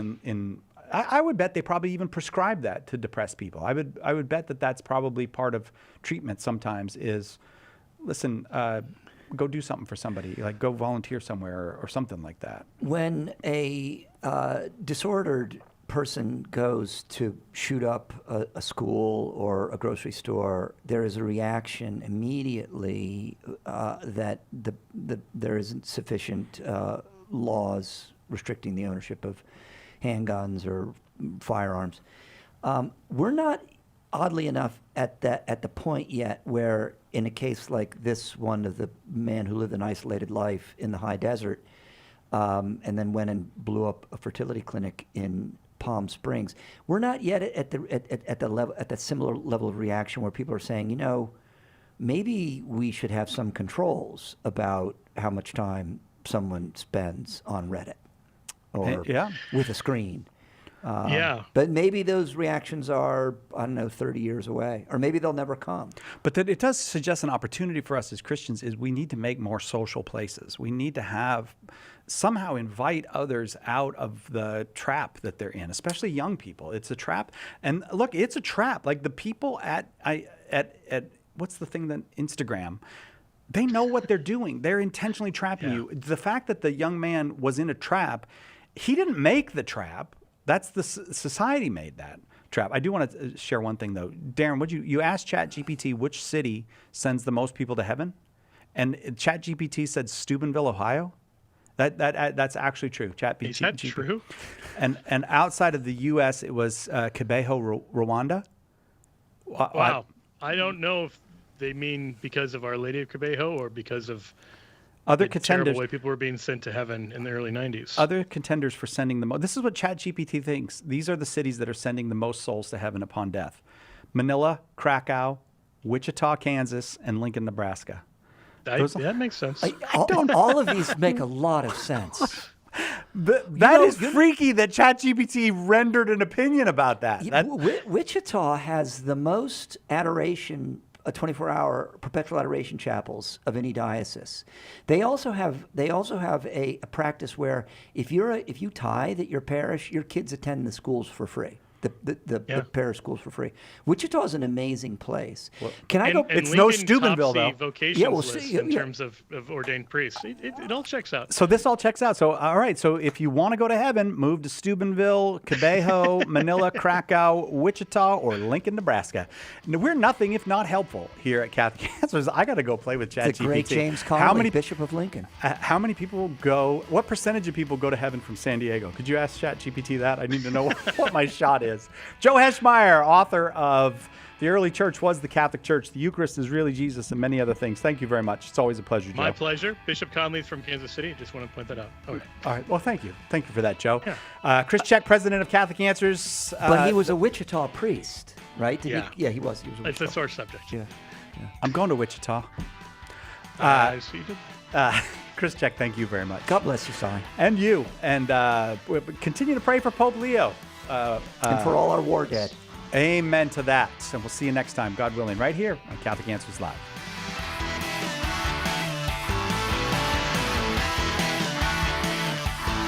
I would bet they probably even prescribe that to depressed people. I would bet that's probably part of treatment sometimes is, listen, go do something for somebody, like go volunteer somewhere or something like that.
When a disordered person goes to shoot up a school or a grocery store, there is a reaction immediately that there isn't sufficient laws restricting the ownership of handguns or firearms. We're not, oddly enough, at the point yet where, in a case like this one of the man who lived an isolated life in the high desert, and then went and blew up a fertility clinic in Palm Springs, we're not yet at the similar level of reaction where people are saying, maybe we should have some controls about how much time someone spends on Reddit or with a screen. But maybe those reactions are, 30 years away, or maybe they'll never come.
But that it does suggest an opportunity for us as Christians is we need to make more social places. We need to somehow invite others out of the trap that they're in, especially young people. It's a trap. And look, it's a trap. Like the people at what's the thing that Instagram, they know what they're doing. They're intentionally trapping you. The fact that the young man was in a trap, he didn't make the trap. That's the society made that trap. I do want to share one thing though. Darren, you asked ChatGPT which city sends the most people to heaven, and ChatGPT said Steubenville, Ohio. That's actually true. ChatGPT.
Is that true?
And outside of the U.S., it was Kibeho, Rwanda.
Wow. I don't know if they mean because of Our Lady of Kibeho or because of
other
the
contenders.
Terrible way people were being sent to heaven in the early 90s.
Other contenders for sending the most. This is what ChatGPT thinks. These are the cities that are sending the most souls to heaven upon death: Manila, Krakow, Wichita, Kansas, and Lincoln, Nebraska.
That makes sense.
All of these make a lot of sense.
That is freaky that ChatGPT rendered an opinion about that.
Wichita has the most adoration, 24-hour perpetual adoration chapels of any diocese. They also have a practice where if you tithe at your parish, your kids attend the schools for free. The parish schools for free. Wichita is an amazing place. Can I go?
It's no Steubenville though. Vocations list in terms of ordained priests. It all checks out.
So this all checks out. So all right. So if you want to go to heaven, move to Steubenville, Kibeho, Manila, Krakow, Wichita, or Lincoln, Nebraska. Now, we're nothing if not helpful here at Catholic Answers. I got to go play with ChatGPT.
The great James Connolly, Bishop of Lincoln.
How many people go? What percentage of people go to heaven from San Diego? Could you ask ChatGPT that? I need to know what my shot is. Joe Heschmeyer, author of The early church was the Catholic Church. The Eucharist is really Jesus and many other things. Thank you very much. It's always a pleasure, Joe.
My pleasure. Bishop Conley's from Kansas City. Just want to point that out. Okay.
All right. Well, thank you. Thank you for that, Joe. Yeah. Chris Check, president of Catholic Answers.
But he was a Wichita priest, right? He was. He was
It's a sore subject.
Yeah.
I'm going to Wichita. Chris Check, thank you very much.
God bless you, Si.
And you. And we continue to pray for Pope Leo.
And for all our war dead.
Amen to that. And we'll see you next time, God willing, right here on Catholic Answers Live.